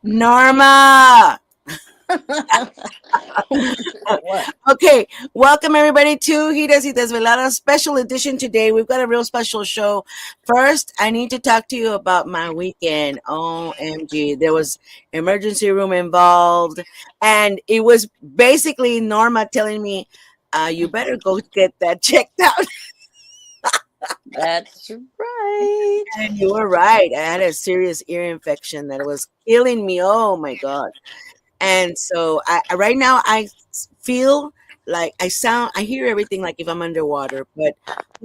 Norma. What? Okay, welcome everybody to Giras y Desveladas special edition today. We've got a real special show. First, I need to talk to you about my weekend. OMG, there was emergency room involved, and it was basically Norma telling me, "You better go get that checked out." That's right. And you were right. I had a serious ear infection that was killing me. Oh my god! And so right now feel like I hear everything like if I'm underwater, but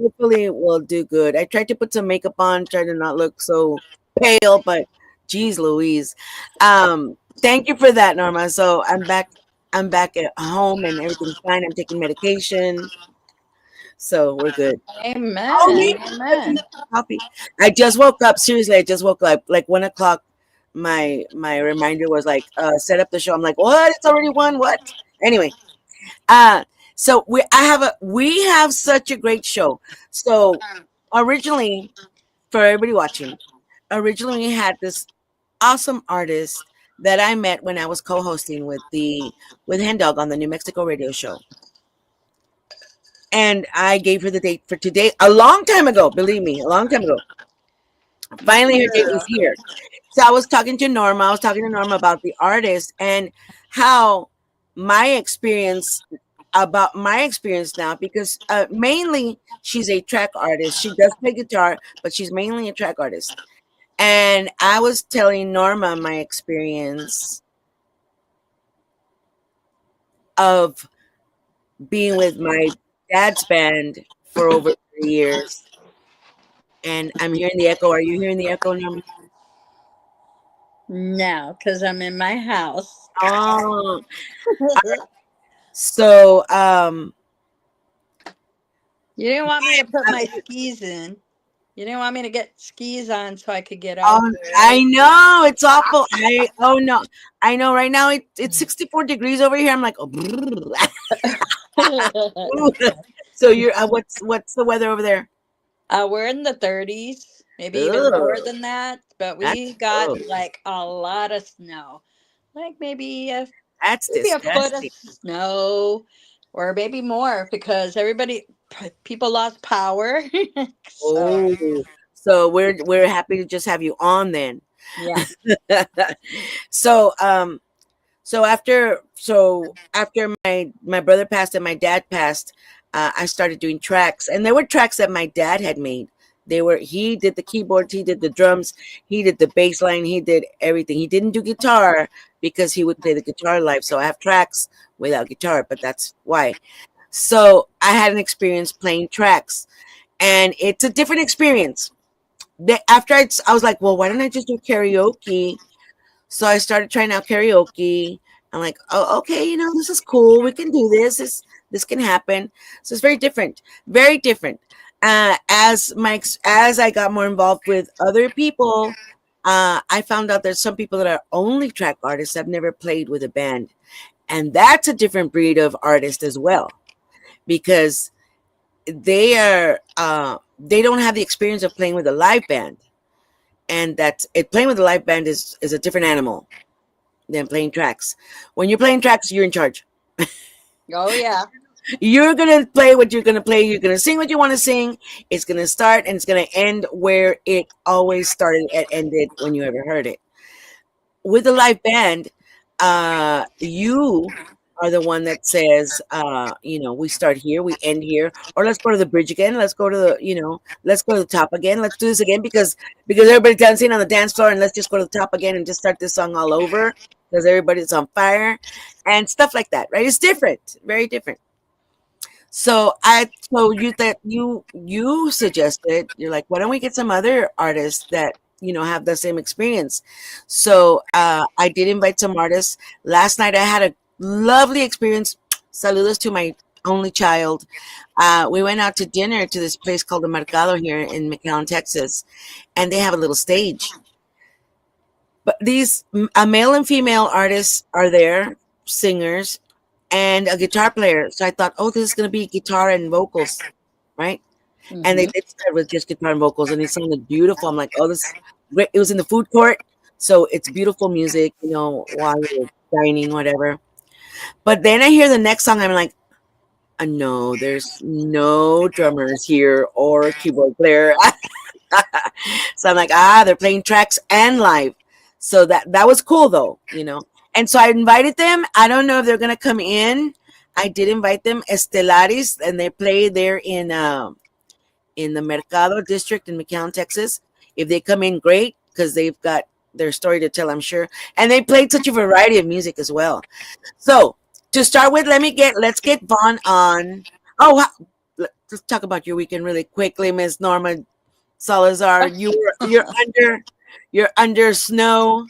hopefully we'll do good. I tried to put some makeup on, try to not look so pale, but geez Louise. Thank you for that, Norma. So I'm back at home and everything's fine. I'm taking medication. So we're good. Oh Amen. yeah, Amen. coffee. I just woke up. Seriously, I just woke up like 1 o'clock. My reminder was like, set up the show. I'm like, what? It's already one. What? Anyway, uh, so we have such a great show. So originally, for everybody watching, originally we had this awesome artist that I met when I was co-hosting with Hen Dog on the New Mexico radio show. And I gave her the date for today a long time ago, believe me, a long time ago. Finally, her date was here. So I was talking to Norma. I was talking to Norma about the artist and how my experience about my experience now, because mainly she's a track artist. She does play guitar, but she's mainly a track artist. And I was telling Norma my experience of being with my dad's band for over 3 years. And I'm hearing the echo. Are you hearing the echo, Norma? No, because I'm in my house. Oh, so You didn't want me to put my skis in. You didn't want me to get skis on so I could get out oh, there, I know it's awful. Oh no, I know. Right now it's 64 degrees over here. I'm like, oh, right? so you're what's the weather over there? We're in the 30s, maybe even lower Ugh, than that, but that's we got gross. like a lot of snow. Like That's maybe a foot of disgusting. snow or maybe more because people lost power. So, Oh, so we're happy to just have you on then. yeah. so after my brother passed and my dad passed, I started doing tracks, and there were tracks that my dad had made. He did the keyboards, he did the drums, he did the bass line, he did everything. He didn't do guitar because he would play the guitar live. So I have tracks without guitar, but that's why. So I had an experience playing tracks, and it's a different experience. After I was like, well, why don't I just do karaoke? So I started trying out karaoke. I'm like, oh, okay, this is cool. We can do this. This can happen. So it's very different, very different. As I got more involved with other people, I found out there's some people that are only track artists. I've never played with a band, and that's a different breed of artist as well, because they don't have the experience of playing with a live band, and that's it. Playing with a live band is a different animal than playing tracks. When you're playing tracks, you're in charge. Oh, yeah. You're gonna play what you're gonna play. You're gonna sing what you want to sing. It's gonna start and it's gonna end where it always started and ended when you ever heard it. With a live band, you are the one that says, we start here, we end here, or let's go to the bridge again. Let's go to let's go to the top again. Let's do this again because everybody's dancing on the dance floor, and let's just go to the top again and just start this song all over because everybody's on fire and stuff like that. Right? It's different, very different. So you suggested, you're like, why don't we get some other artists that have the same experience? So I did invite some artists. Last night I had a lovely experience. Saludos to my only child. We went out to dinner to this place called the Mercado here in McAllen, Texas, and they have a little stage. But a male and female artists are there, singers, and a guitar player. So I thought, oh, this is going to be guitar and vocals, right? And they Hmm. did start with just guitar and vocals, and it sounded beautiful. I'm like, oh, this is great. It was in the food court, So it's beautiful music, you know, while you're dining, whatever. But then I hear the next song, I'm like, no, there's no drummers here or keyboard player. So I'm like, they're playing tracks and live. So that was cool though, you know. And so I invited them. I don't know if they're gonna come in. I did invite them, Estellaris, and they play there in the Mercado district in McAllen, Texas. If they come in, great, because they've got their story to tell, I'm sure. And they played such a variety of music as well. So to start with, let's get Vohn on. Oh, let's talk about your weekend really quickly, Miss Norma Salazar. You're under snow.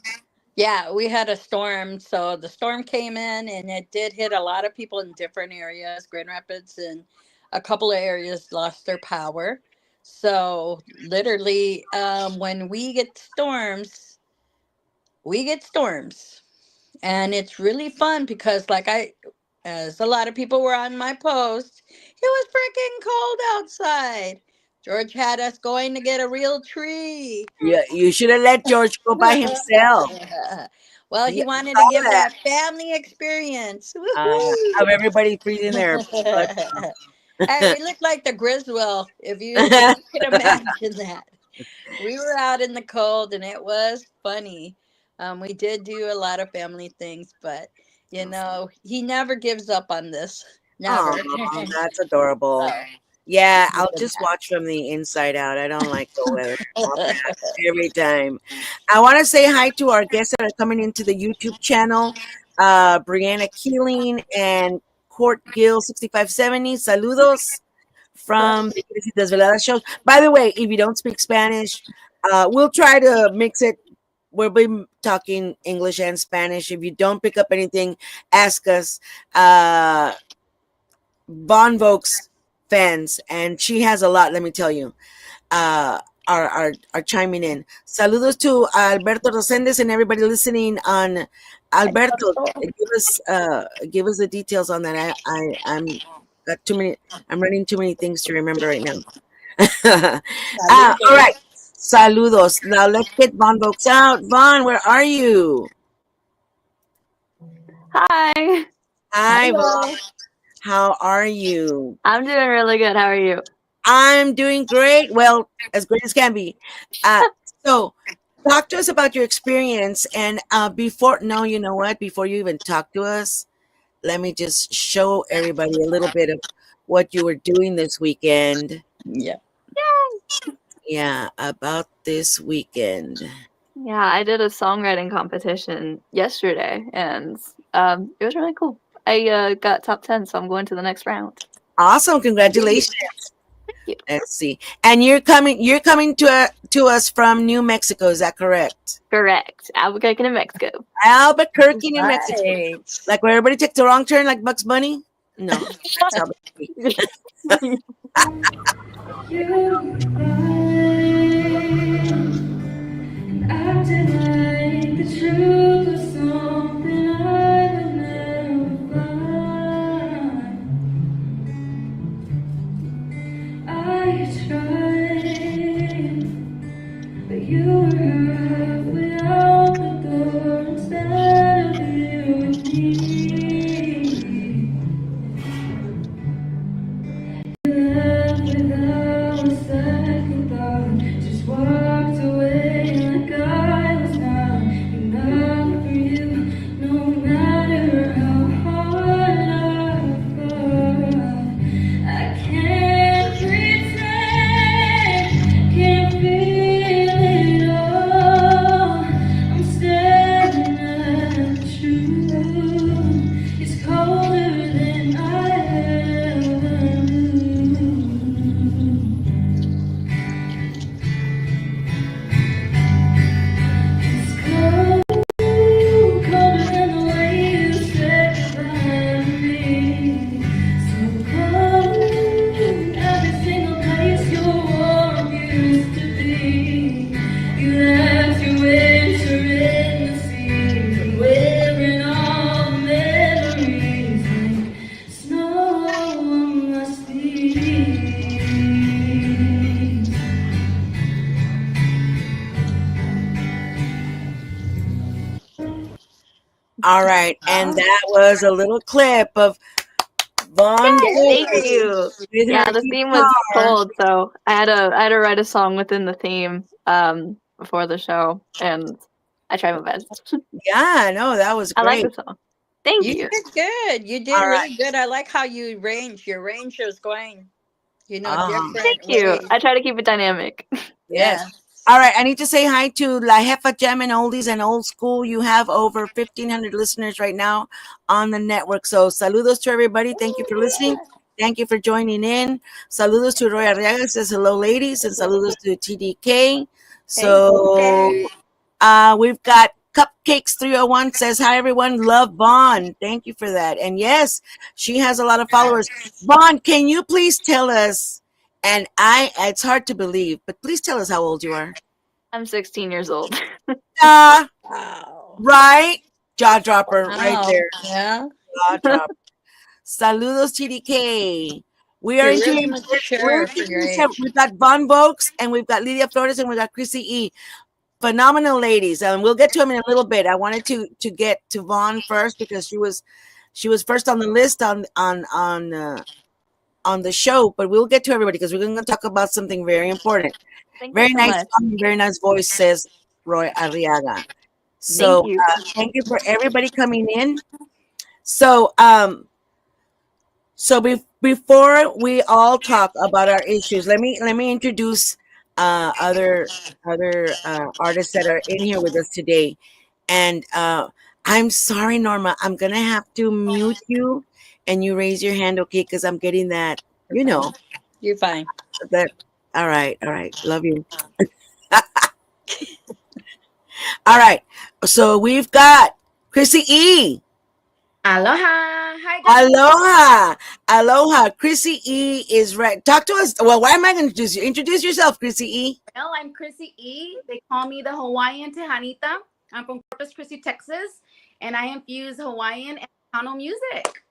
Yeah, we had a storm. So the storm came in and it did hit a lot of people in different areas. Grand Rapids and a couple of areas lost their power. So literally, when we get storms. And it's really fun because, as a lot of people were on my post, it was freaking cold outside. George had us going to get a real tree. Yeah, you should have let George go by himself. Well, he Yeah, I wanted to saw give that. that family experience. Of everybody freezing their butt. Hey, we looked like the Griswold, if you can imagine that. We were out in the cold and it was funny. We did do a lot of family things, but he never gives up on this. Never. Oh, that's adorable. So, Yeah, other I'll than just watch from the inside out. I don't like the weather. Every time. I want to say hi to our guests that are coming into the YouTube channel, Brianna Keeling and Court Gill 6570. Saludos from the Giras y Desveladas show. By the way, if you don't speak Spanish, we'll try to mix it. We'll be talking English and Spanish. If you don't pick up anything, ask us. Von Vocs fans, and she has a lot, let me tell you, uh, are chiming in. Saludos to Alberto Rosendes and everybody listening on. Alberto, give us the details on that. I'm got too many. I'm running too many things to remember right now. All right. Saludos. Now let's get Von Vocs out. Von, where are you? Hi. Hi, Hello. Von. How are you? I'm doing really good. How are you? I'm doing great. Well, as great as can be. So, talk to us about your experience. And you know what? Before you even talk to us, let me just show everybody a little bit of what you were doing this weekend. Yeah. Yeah, about this weekend. Yeah, I did a songwriting competition yesterday, and it was really cool. I got top 10, so I'm going to the next round. Awesome! Congratulations. Thank you. Let's see. And you're coming to us from New Mexico. Is that correct? Correct. Albuquerque, New Mexico. Albuquerque, New Mexico. Right. Like where everybody takes the wrong turn, like Bugs Bunny. No, that's Albuquerque. I denied the truth of something I would never find. I tried, but you were halfway out the door instead of here with me. You left without a second thought, just walked away like I was not enough for you, no matter how hard I fought. I can't pretend, can't feel it all. All right, and that was a little clip of Vohn Thank with you. her Yeah, the theme was guitar. cold, so I had to write a song within the theme before the show, and I tried my best. Yeah, no, that was I like great. the song. Thank You you. did good. You All did right. really good. I like how you arrange. Your range was going, Thank different you. ways. I try to keep it dynamic. Yes. Yeah. All right. I need to say hi to La Jefa Jam and Oldies and Old School. You have over 1,500 listeners right now on the network. So, saludos to everybody. Thank you for listening. Thank you for joining in. Saludos to Roy Arriaga, says hello, ladies, and saludos to TDK. Hey, So, okay. we've got Cupcakes 301 says, hi, everyone. Love Vaughn. Thank you for that. And yes, she has a lot of followers. Vaughn, can you please tell us? And it's hard to believe, but please tell us how old you are. I'm 16 years old. Uh, Wow. right? Jaw dropper right Wow. there. Yeah. Jaw drop. Saludos, TDK. We are You're really interviewing, we're mature for your interviewing, age. we've got Von Vocs and we've got Lidia Flores and we've got Crissy E. Phenomenal ladies. We'll get to them in a little bit. I wanted to get to Vaughn first because she was first on the list on the show, but we'll get to everybody because we're going to talk about something very important. Thank you Very so nice much. song, very nice voice, says Roy Arriaga. Thank So you. thank you for everybody coming in. So before we all talk about our issues, let me introduce other artists that are in here with us today. And I'm sorry, Norma, I'm gonna have to mute you and you raise your hand, okay? Because I'm getting that, You're fine. You're fine. that. All right, love you. All right, so we've got Crissy E. Aloha. Hi, guys. Aloha, aloha. Crissy E is right. Talk to us. Well, why am I going to introduce you? Introduce yourself, Crissy E. Well, I'm Crissy E. They call me the Hawaiian Tejanita. I'm from Corpus Christi, Texas, and I infuse Hawaiian and Chicano music.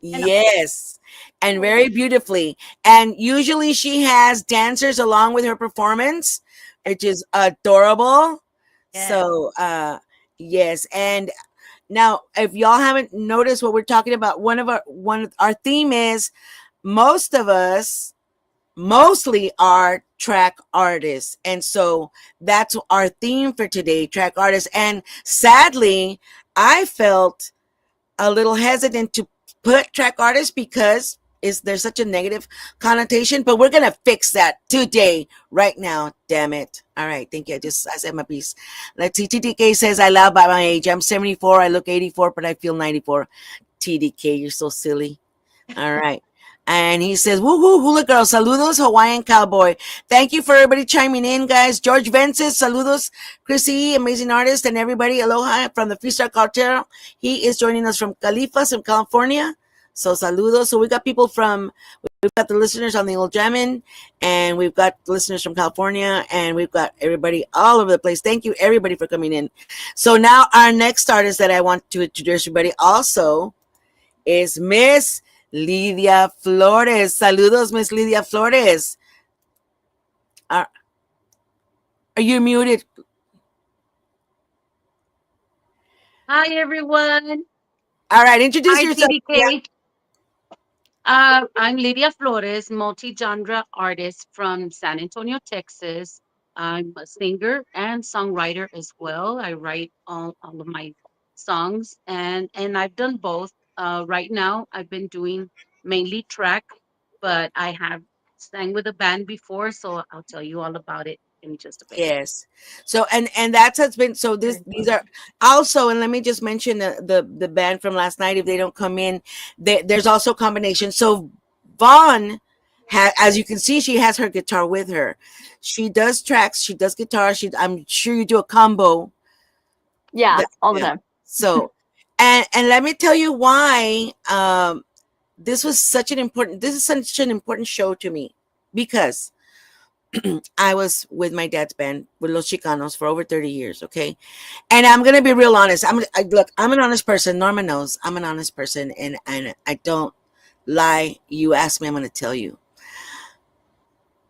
And Yes, and very beautifully. And usually she has dancers along with her performance, which is adorable. yes, So, yes, and now if y'all haven't noticed what we're talking about, one of our theme is most of us mostly are track artists. And so that's our theme for today, track artists. And sadly, I felt a little hesitant to put track artists because there's such a negative connotation, but we're gonna fix that today, right now. Damn it! All right, thank you. I said my piece. Let's see. TDK says I love by my age. I'm 74. I look 84, but I feel 94. TDK, you're so silly. All right. And he says, woohoo, hula girl, saludos, Hawaiian cowboy. Thank you for everybody chiming in, guys. George Vences, saludos, Crissy, amazing artist, and everybody, aloha from the Freestyle Cartel. He is joining us from Califas in California. So saludos. So we've got the listeners on the old jamming, and we've got listeners from California, and we've got everybody all over the place. Thank you, everybody, for coming in. So now our next artist that I want to introduce everybody also is Miss Lidia Flores. Saludos, Miss Lidia Flores. Are you muted? Hi everyone. All right, introduce Hi yourself. Lidia. TDK. I'm Lidia Flores, multi-genre artist from San Antonio, Texas. I'm a singer and songwriter as well. I write all of my songs and I've done both. Right now, I've been doing mainly track, but I have sang with a band before, so I'll tell you all about it in just a bit. Yes. So and that's has been so these are also, and let me just mention the band from last night if they don't come in. There's also combination. So Vaughn as you can see, she has her guitar with her. She does tracks, she does guitar, I'm sure you do a combo. Yeah, all the Yeah. time. So and let me tell you why this is such an important show to me, because I was with my dad's band with Los Chicanos for over 30 years, okay? And I'm going to be real honest. Look, I'm an honest person. Norma knows I'm an honest person, and I don't lie. You ask me, I'm going to tell you.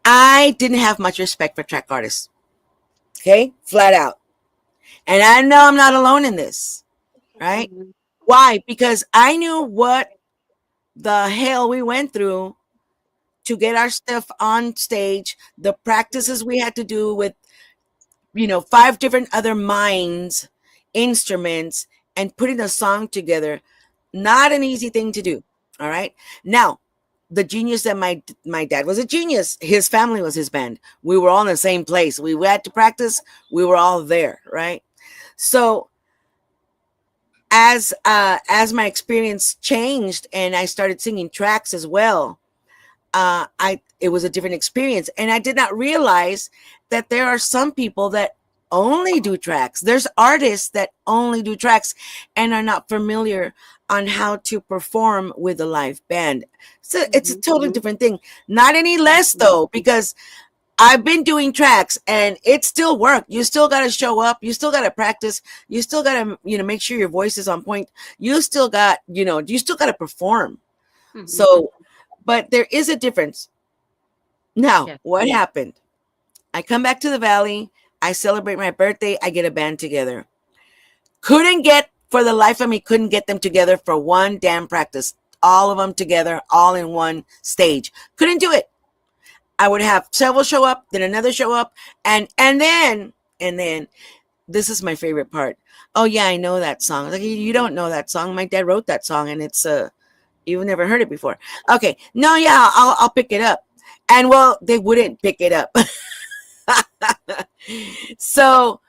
I didn't have much respect for track artists, okay? Flat out. And I know I'm not alone in this. right? Mhm. Why? Because I knew what the hell we went through to get our stuff on stage, the practices we had to do with, five different other minds, instruments, and putting a song together. Not an easy thing to do. All right. Now, the genius that my dad was a genius. His family was his band. We were all in the same place. We had to practice. We were all there, right? So as my experience changed and I started singing tracks as well, I it was a different experience, and I did not realize that there are some people that only do tracks. There's artists that only do tracks and are not familiar on how to perform with a live band. So it's a Mhm. totally different thing. Not any less Mhm. though, because I've been doing tracks and it still work. You still got to show up. You still got to practice. You still got to, make sure your voice is on point. You still got, you still got to perform. Mhm. So, but there is a difference. Now, Yes. what happened? I come back to the valley. I celebrate my birthday. I get a band together. Couldn't get, for the life of me, couldn't get them together for one damn practice. All of them together, all in one stage. Couldn't do it. I would have several show up, then another show up, and then this is my favorite part. Oh yeah, I know that song. Like, you don't know that song. My dad wrote that song, and it's you've never heard it before. Okay, no, yeah, I'll pick it up, and well, they wouldn't pick it up. So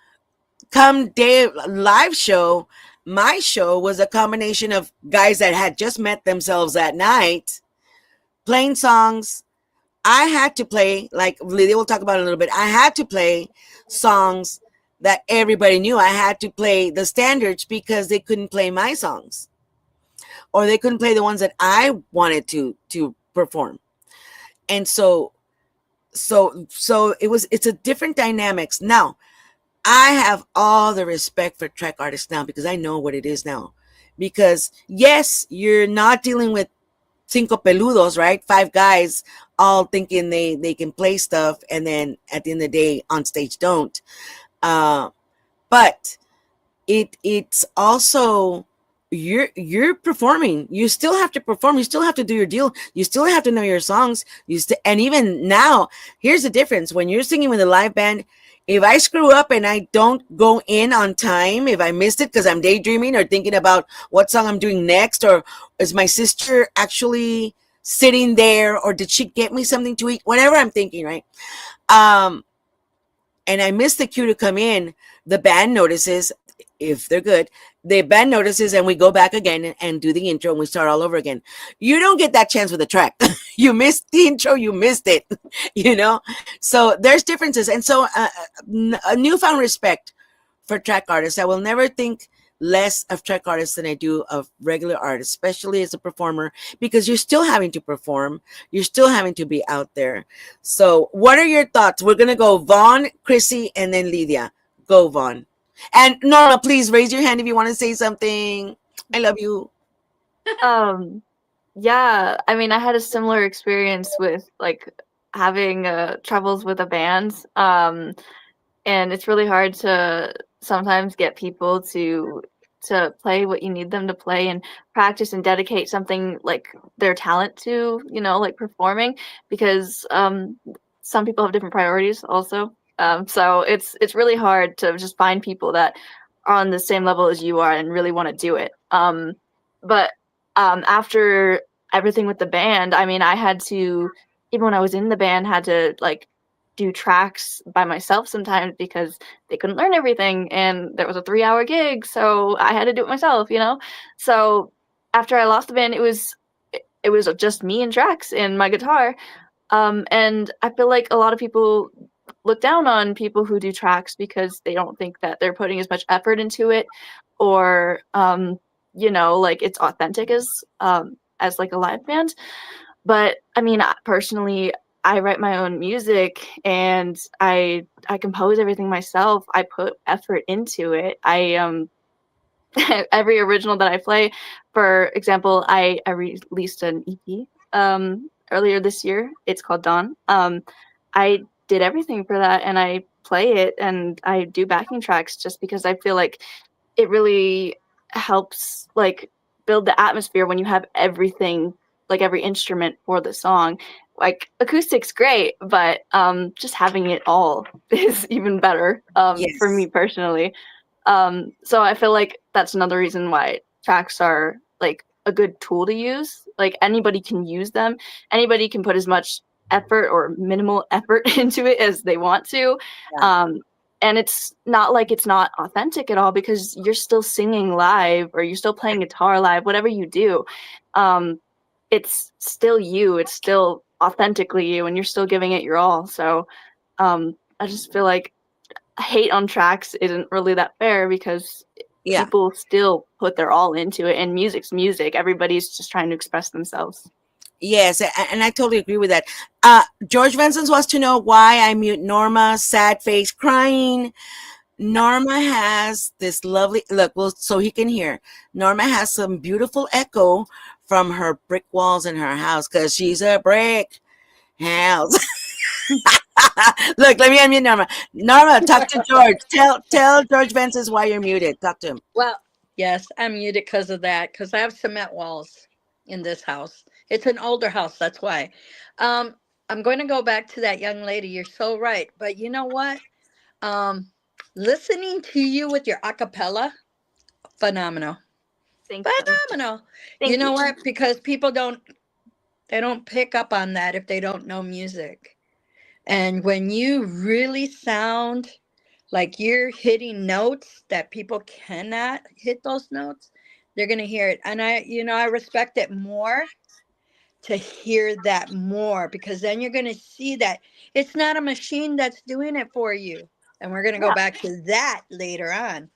come day live show, my show was a combination of guys that had just met themselves that night, playing songs. I had to play, like Lidia will talk about it a little bit. I had to play songs that everybody knew. I had to play the standards because they couldn't play my songs, or they couldn't play the ones that I wanted to perform. And so it's a different dynamics. Now, I have all the respect for track artists now because I know what it is now. Because yes, you're not dealing with cinco peludos, right? Five guys all thinking they can play stuff, and then at the end of the day on stage don't. Uh, but it's also, you're performing. You still have to perform. You still have to do your deal. You still have to know your songs. And even now, here's the difference: when you're singing with a live band, if I screw up and I don't go in on time, if I missed it because I'm daydreaming or thinking about what song I'm doing next, or is my sister actually sitting there, or did she get me something to eat, whatever I'm thinking, right? um and I miss the cue to come in, the band notices. If they're good, the band notices, and we go back again and do the intro, and we start all over again. You don't get that chance with a track. You missed the intro, you missed it. you know so there's differences, and so a newfound respect for track artists. I will never think less of track artists than I do of regular artists, especially as a performer, because you're still having to perform, you're still having to be out there. So, what are your thoughts? We're gonna go Vohn, Crissy, and then Lidia. Go Vohn. And Norma, please raise your hand if you want to say something. I love you. Um, yeah, I mean, I had a similar experience with like having troubles with a band. And it's really hard to sometimes get people to play what you need them to play and practice and dedicate something like their talent to, like performing, because some people have different priorities also. So it's really hard to just find people that are on the same level as you are and really want to do it. But after everything with the band, I mean, I had to, even when I was in the band, had to like do tracks by myself sometimes because they couldn't learn everything and there was a 3-hour gig, so I had to do it myself. So after I lost the band, it was just me and tracks and my guitar. And I feel like a lot of people look down on people who do tracks because they don't think that they're putting as much effort into it, or like it's authentic as like a live band. But I mean, personally, I write my own music and I compose everything myself. I put effort into it. I every original that I play, for example, I released an EP earlier this year. It's called Dawn. I did everything for that, and I play it and I do backing tracks just because I feel like it really helps like build the atmosphere when you have everything, like every instrument for the song. Like acoustics great, but just having it all is even better for me Yes. personally. So I feel like that's another reason why tracks are like a good tool to use. Like anybody can use them. Anybody can put as much effort or minimal effort into it as they want to. Yeah. And it's not like it's not authentic at all because you're still singing live or you're still playing guitar live, whatever you do. It's still you. It's still authentically you, and you're still giving it your all. So I just feel like hate on tracks isn't really that fair because Yeah. people still put their all into it, and music's music. Everybody's just trying to express themselves. Yes, and I totally agree with that. George Vincent wants to know why I mute Norma, sad face, crying. Norma has this lovely look, well, so he can hear. Norma has some beautiful echo from her brick walls in her house because she's a brick house. Look, let me unmute Norma. Norma, talk to George. Tell George Vincent why you're muted. Talk to him. Well, yes, I'm muted because of that, because I have cement walls in this house. It's an older house, that's why. I'm going to go back to that young lady. You're so right. But you know what? Listening to you with your acapella, phenomenal. Thank you. Phenomenal. Thank You know you. what? Because people don't pick up on that if they don't know music. And when you really sound like you're hitting notes that people cannot hit those notes, they're going to hear it. And I respect it more to hear that more, because then you're going to see that it's not a machine that's doing it for you. And we're going to go Yeah. back to that later on.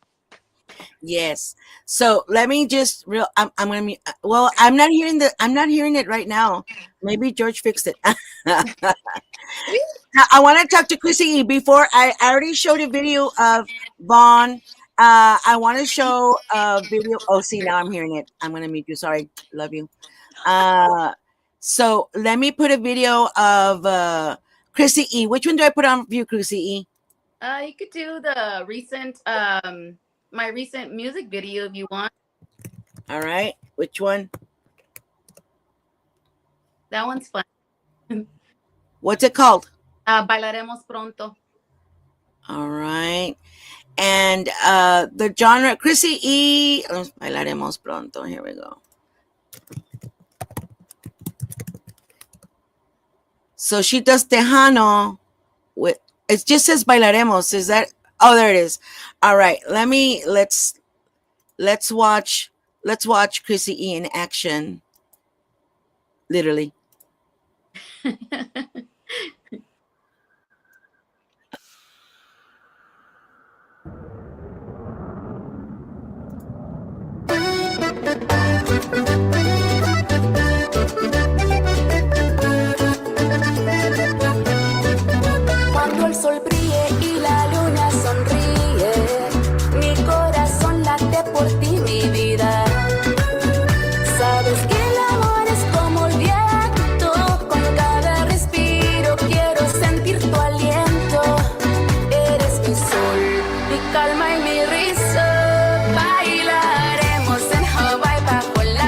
Yes. So let me just I'm gonna mute. Well, I'm not hearing it right now. Maybe George fixed it. Now, I want to talk to Crissy before I already showed a video of Vohn. I want to show a video. Oh, see, now I'm hearing it. I'm gonna mute you. Sorry, love you. So let me put a video of Crissy E. Which one do I put on view, Crissy E? You could do the recent my recent music video if you want. All right. Which one? That one's fun. What's it called? Bailaremos pronto. All right. And the genre, Crissy E. Bailaremos pronto. Here we go. So she does Tejano with, it just says Bailaremos. Is that, oh, there it is. All right. Let's watch Crissy E in action. Literally. Cuando el sol brille y la luna sonríe, mi corazón late por ti, mi vida. Sabes que el amor es como el viento, con cada respiro quiero sentir tu aliento. Eres mi sol, mi calma y mi risa. Bailaremos en Hawái bajo la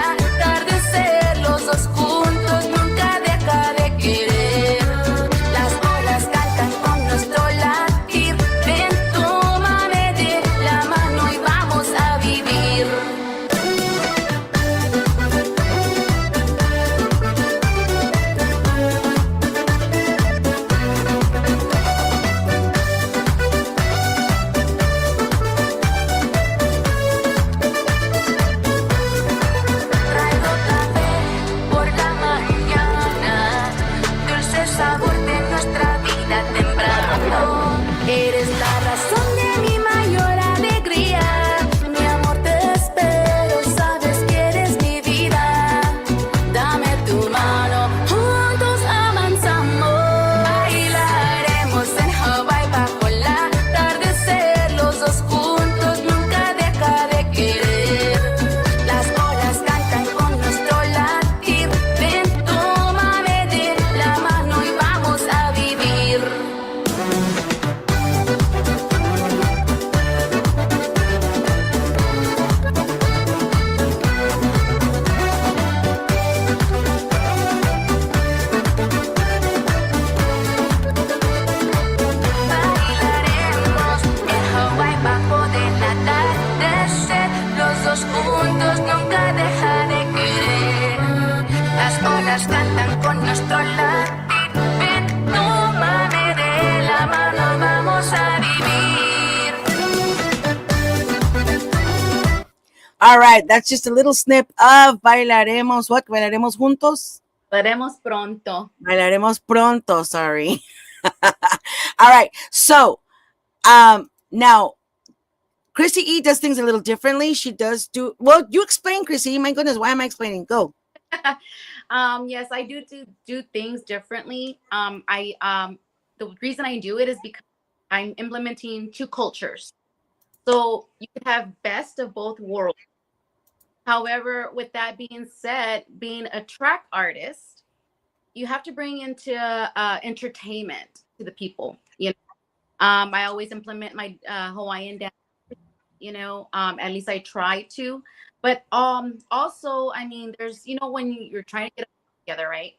All right, that's just a little snip of Bailaremos. What? Bailaremos juntos? Veremos pronto. Bailaremos pronto, sorry. All right, so now Crissy E does things a little differently. She does do, well, you explain, Crissy. My goodness, why am I explaining? Go. Yes, I do things differently. The reason I do it is because I'm implementing two cultures. So you could have best of both worlds. However, with that being said, being a track artist, you have to bring into entertainment to the people. You know, I always implement my Hawaiian dance. You know, at least I try to. But also, I mean, there's, you know, when you're trying to get together, right?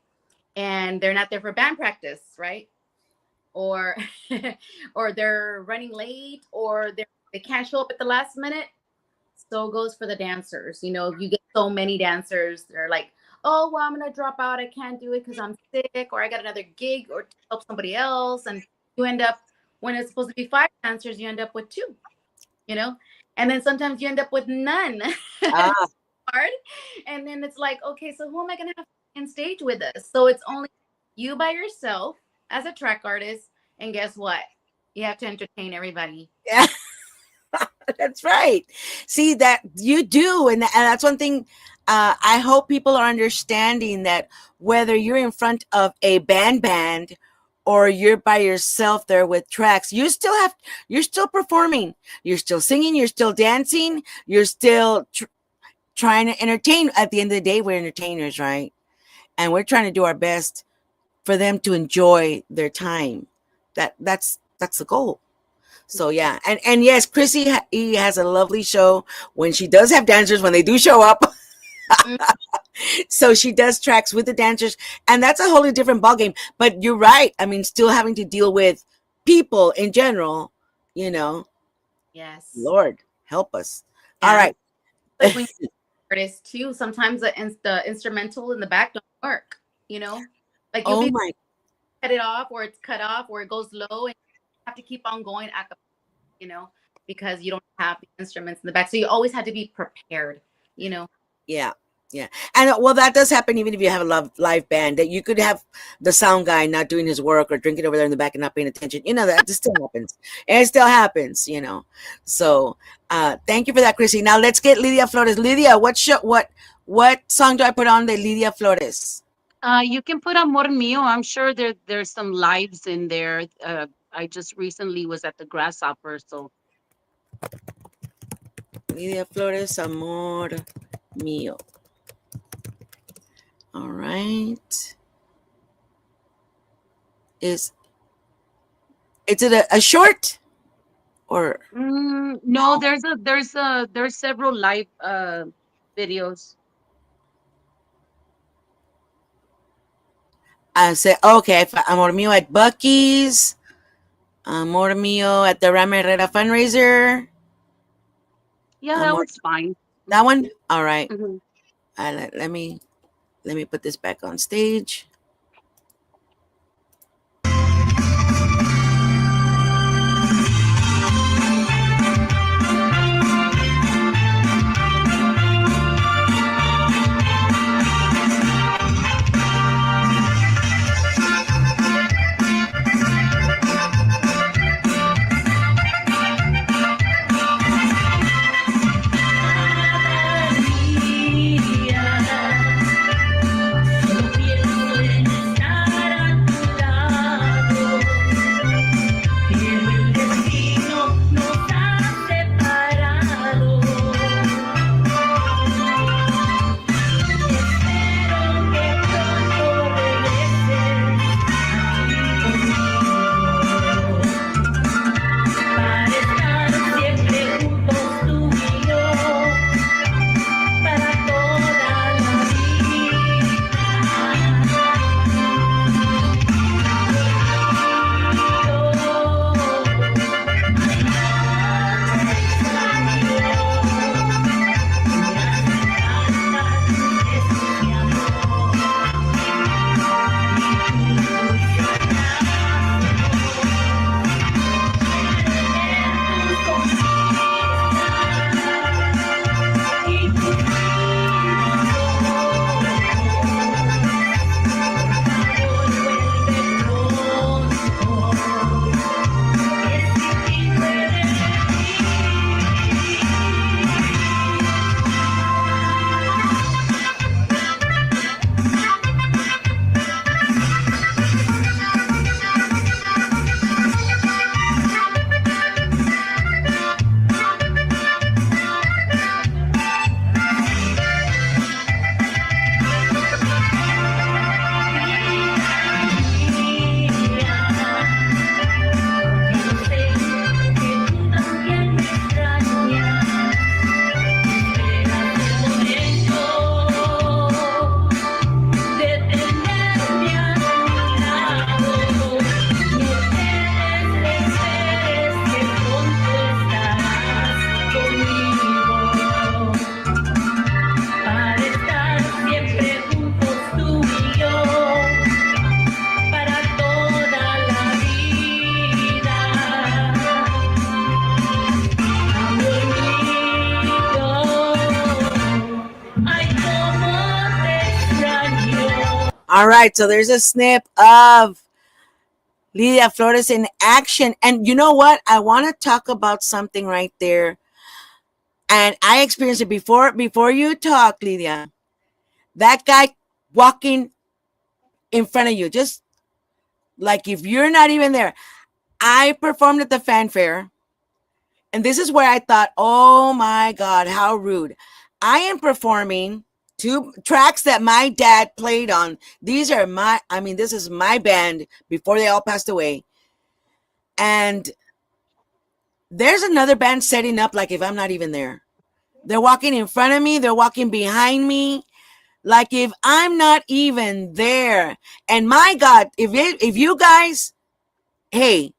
And they're not there for band practice, right? Or or they're running late, or they can't show up at the last minute. So goes for the dancers. You know, you get so many dancers. They're like, oh, well, I'm gonna drop out. I can't do it because I'm sick, or I got another gig, or to help somebody else. And you end up, when it's supposed to be 5 dancers, you end up with 2. You know, and then sometimes you end up with none. Hard. And then it's like, okay, so who am I gonna have on stage with us? So it's only you by yourself as a track artist, and guess what? You have to entertain everybody. Yeah. That's right. See, that you do, and that's one thing. I hope people are understanding that whether you're in front of a band or you're by yourself there with tracks, you're still performing, you're still singing, you're still dancing, you're still trying to entertain. At the end of the day, we're entertainers, right? And we're trying to do our best for them to enjoy their time. That's the goal. So yeah, and yes, Crissy has a lovely show when she does have dancers, when they do show up. So she does tracks with the dancers, and that's a wholly different ballgame. But you're right. I mean, still having to deal with people in general, you know. Yes. Lord, help us. Yeah. All right. Like when you're artists too, sometimes the instrumental in the back don't work, you know? Like you'll cut it off, or it's cut off, or it goes low, and you have to keep on going at the, you know, because you don't have the instruments in the back. So you always had to be prepared, you know? Yeah. Yeah. And well, that does happen even if you have a live band, that you could have the sound guy not doing his work or drinking over there in the back and not paying attention. You know, that just still happens. It still happens, you know. So thank you for that, Crissy. Now let's get Lidia Flores. Lidia, what song do I put on the Lidia Flores? You can put Amor Mío. I'm sure there's some lives in there. I just recently was at the Grasshopper, so. Lidia Flores, Amor Mío. All right. Is it a short or no? There's several live videos. I say okay. Amor Mío at Bucky's. Amor Mío at the Ram Herrera fundraiser. Yeah, that one's fine. That one. All right. Mm-hmm. Let me put this back on stage. No pienso All right, so there's a snip of Lidia Flores in action. And you know what? I want to talk about something right there. And I experienced it before you talk, Lidia. That guy walking in front of you, just like if you're not even there. I performed at the fanfare, and this is where I thought, oh my God, how rude. I am performing two tracks that my dad played on. These are this is my band before they all passed away. And there's another band setting up like if I'm not even there. They're walking in front of me, they're walking behind me, like if I'm not even there. And my God, if you guys, hey,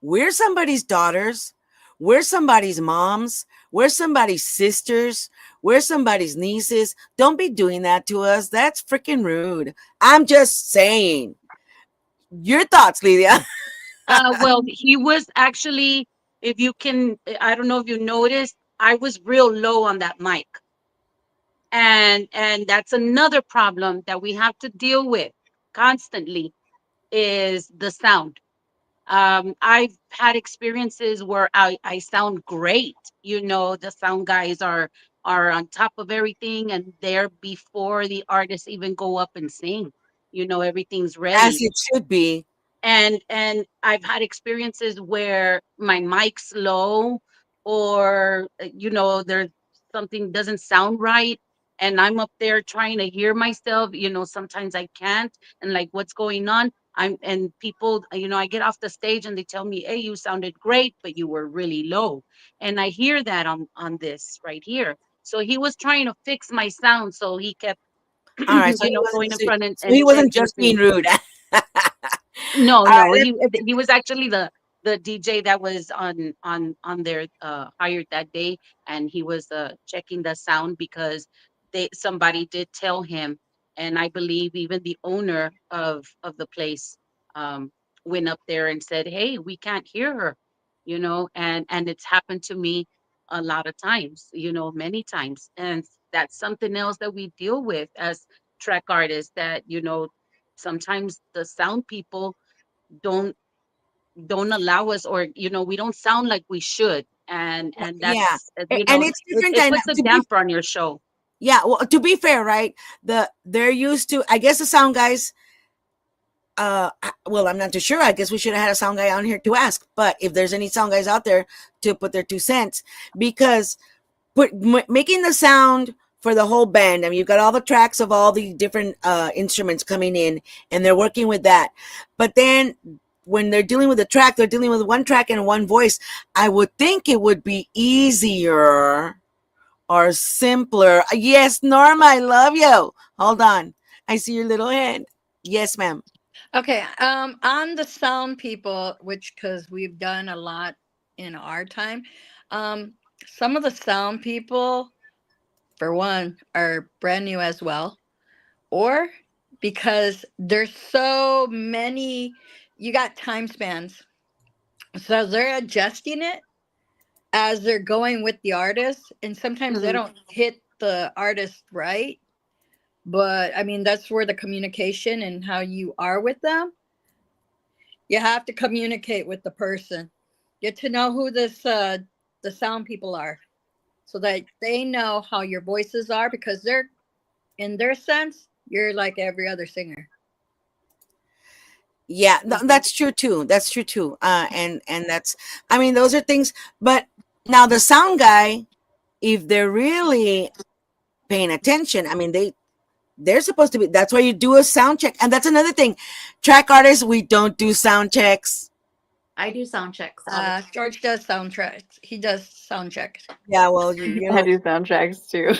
we're somebody's daughters, we're somebody's moms, we're somebody's sisters, we're somebody's nieces. Don't be doing that to us. That's freaking rude. I'm just saying. Your thoughts, Lidia? Well, he was actually, if you can, I don't know if you noticed, I was real low on that mic. And that's another problem that we have to deal with constantly is the sound. I've had experiences where I sound great. The sound guys are on top of everything and they're before the artists even go up and sing. Everything's As ready. it should be. And I've had experiences where my mic's low, or there's something doesn't sound right, and I'm up there trying to hear myself. Sometimes I can't, and like, what's going on? And people, I get off the stage and they tell me, hey, you sounded great, but you were really low. And I hear that on this right here. So he was trying to fix my sound, so he kept All right, so going in front and, so he and wasn't checking just being things. rude. All No, right, no, he was actually the DJ that was on their hired that day, and he was checking the sound because somebody did tell him, and I believe even the owner of the place um went up there and said, "Hey, we can't hear her," and it's happened to me a lot of times, many times, and that's something else that we deal with as track artists, that sometimes the sound people don't don't allow us, or we don't sound like we should, and yeah, that's and it's it, different. it And puts a to be damper on your show. yeah, well, to be fair, right? They're used to. I guess the sound guys. Well, I'm not too sure. I guess we should have had a sound guy on here to ask. But if there's any sound guys out there to put their 2 cents, because making the sound for the whole band. I mean, you've got all the tracks of all the different instruments coming in, and they're working with that. But then when they're dealing with a track, they're dealing with one track and one voice. I would think it would be easier or simpler. Yes, Norma, I love you. Hold on. I see your little hand. Yes, ma'am. Okay, on the sound people, which because we've done a lot in our time, um, some of the sound people, for one, are brand new as well, or because there's so many, you got time spans, so they're adjusting it as they're going with the artist, and sometimes they Mhm. don't hit the artist right. But I mean, that's where the communication and how you are with them. You have to communicate with the person. Get to know who the sound people are, so that they know how your voices are, because they're, in their sense, you're like every other singer. Yeah, Mhm. that's true too. That's true too. And that's, I mean, those are things. But now the sound guy, if they're really paying attention, I mean, they're supposed to be. That's why you do a sound check, and that's another thing. Track artists, we don't do sound checks. I do sound checks all the time. George does soundtracks. He does sound checks. Yeah, well, you're I the do soundtracks too.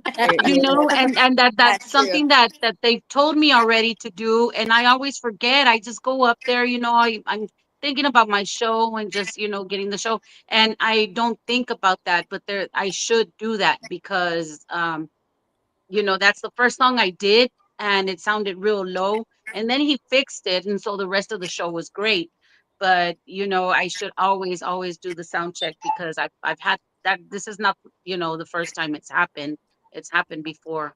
And that's That's true. something that they've told me already to do, and I always forget. I just go up there, I'm thinking about my show and just getting the show, and I don't think about that, but there I should do that, because that's the first song I did, and it sounded real low. And then he fixed it, and so the rest of the show was great. But I should always do the sound check, because I've had that. This is not the first time it's happened. It's happened before.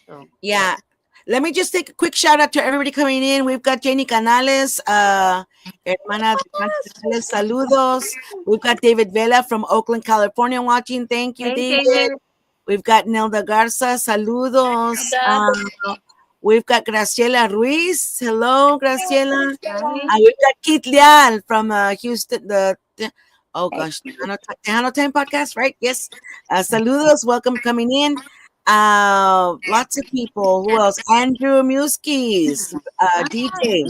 So yeah. Let me just take a quick shout out to everybody coming in. We've got Jenny Canales, hermana de Juan Canales, saludos. We've got David Vela from Oakland, California watching. Thank you, Hey, David. David. We've got Nelda Garza, saludos. We've got Graciela Ruiz. Hello, Graciela. Hi. We've got Keith Leal from Houston, oh gosh, Tejano Time podcast, right? Yes. Saludos, welcome coming in. Lots of people. Who else? Andrew Muskis, DJ.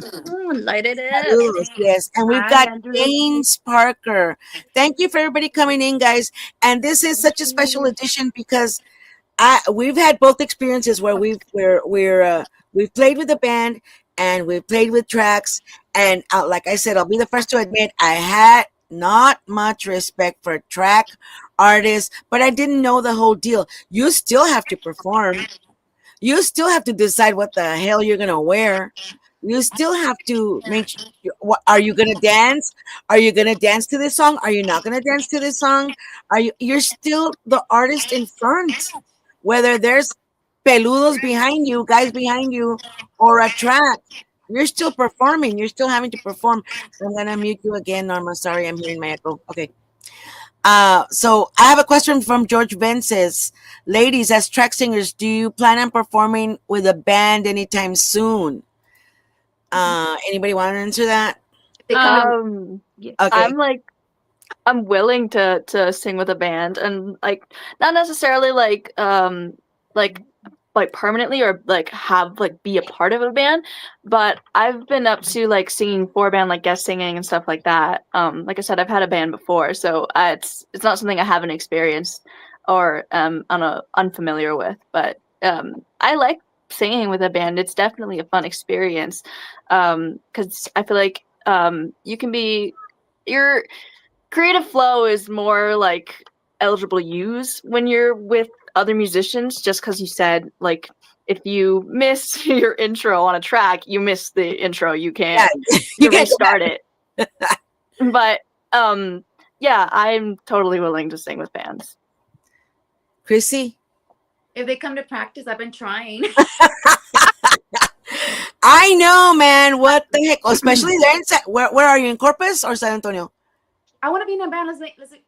Light it up. Saludos, yes. And we've Hi, got Andrew. James Parker. Thank you for everybody coming in, guys. And this is such a special edition because we've had both experiences where we've played with a band and we've played with tracks, and like I said, I'll be the first to admit I had not much respect for track artists, but I didn't know the whole deal. You still have to perform. You still have to decide what the hell you're gonna wear. You still have to make sure. What are you gonna dance? Are you gonna dance to this song? Are you not gonna dance to this song? You're still the artist in front, whether there's peludos behind you, guys behind you, or a track. You're still performing. You're still having to perform. I'm gonna mute you again, Norma. Sorry, I'm hearing my echo. Okay. So I have a question from George Vences. Ladies, as track singers, do you plan on performing with a band anytime soon? Anybody want to answer that? They come Yeah. Okay. I'm willing to sing with a band, and like not necessarily like permanently or like have like be a part of a band, but I've been up to like singing for a band, like guest singing and stuff like that. Like I said, I've had a band before, so it's not something I haven't experienced or unfamiliar with, but I like singing with a band. It's definitely a fun experience, because I feel like you can be your creative flow is more like eligible use when you're with other musicians, just because you said like if you miss your intro on a track, you miss the intro, you Yeah, can't you can't go back. restart it. But yeah, I'm totally willing to sing with bands. Crissy? if they come to practice, I've been trying. I know, man. What the heck? Especially there in where are you, in Corpus or San Antonio? I want to be in a band.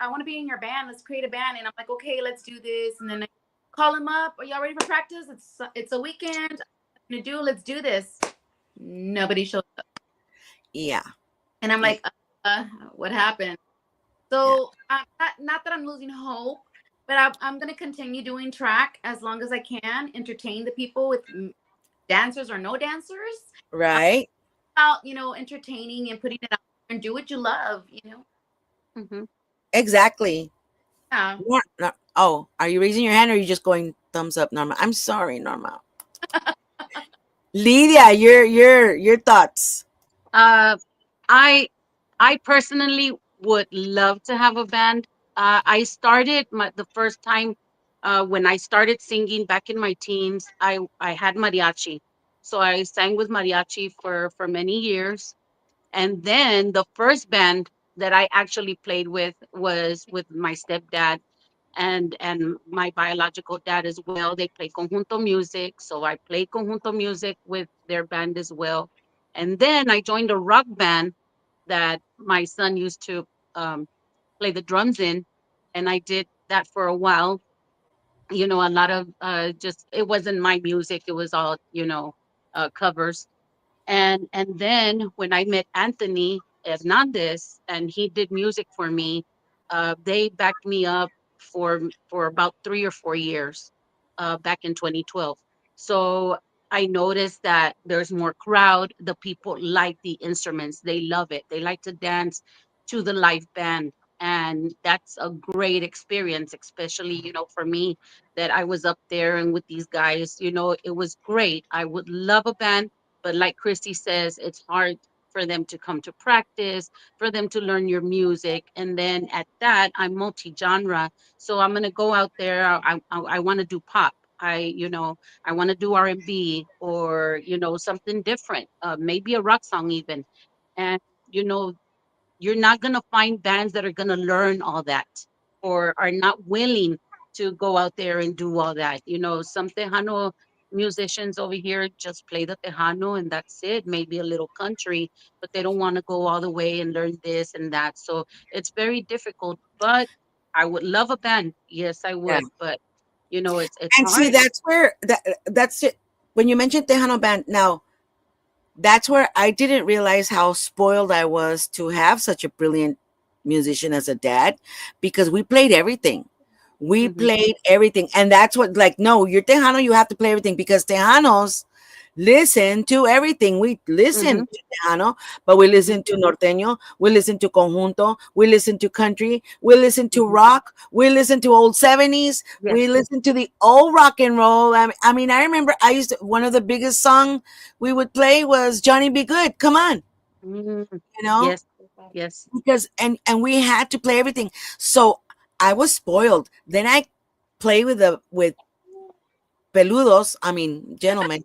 I want to be in your band. Let's create a band. And I'm like, okay, let's do this. And then I call them up. Are y'all ready for practice? It's a weekend. I'm gonna do. Let's do this. Nobody shows up. Yeah. And I'm like, what happened? So not that I'm losing hope, but I'm gonna continue doing track as long as I can, entertain the people with dancers or no dancers. Right. About entertaining and putting it out there and do what you love. Mhm. Exactly. Yeah. Oh, are you raising your hand or are you just going thumbs up, Norma? I'm sorry, Norma. Lidia, your thoughts. Uh, I personally would love to have a band. I started the first time when I started singing back in my teens. I had mariachi, so I sang with mariachi for many years. And then the first band that I actually played with was with my stepdad and my biological dad as well. They play conjunto music, so I played conjunto music with their band as well. And then I joined a rock band that my son used to um, play the drums in, and I did that for a while. A lot of just it wasn't my music; it was all covers. And then when I met Anthony Hernandez and he did music for me, they backed me up for about 3 or 4 years back in 2012. So I noticed that there's more crowd. The people like the instruments. They love it. They like to dance to the live band. And that's a great experience, especially, for me that I was up there and with these guys, it was great. I would love a band, but like Crissy says, it's hard for them to come to practice, for them to learn your music. And then at that, I'm multi-genre. So I'm gonna go out there. I want to do pop. I want to do R&B or something different. Maybe a rock song even. And you know you're not going to find bands that are going to learn all that or are not willing to go out there and do all that. Some Tejano musicians over here just play the Tejano and that's it, maybe a little country, but they don't want to go all the way and learn this and that. So it's very difficult, but I would love a band. Yes, I Yeah. would, but it's And see, hard. that's where that's it. When you mentioned Tejano band, now that's where I didn't realize how spoiled I was to have such a brilliant musician as a dad, because we played everything. We Hmm. played everything. And that's what, like, no, you're Tejano, you have to play everything, because Tejanos listen to everything. We listen Hmm. to Tejano, but we Hmm. listen to Norteño, we listen to Conjunto, we listen to country, we listen to Hmm. rock, we listen to old 70s, we Yes. listen to the old rock and roll. I mean, I remember one of the biggest song we would play was Johnny Be Good. Come on, Mm. you know, Yes. Yes. because and we had to play everything. So I was spoiled. Then I play with peludos, I mean gentlemen,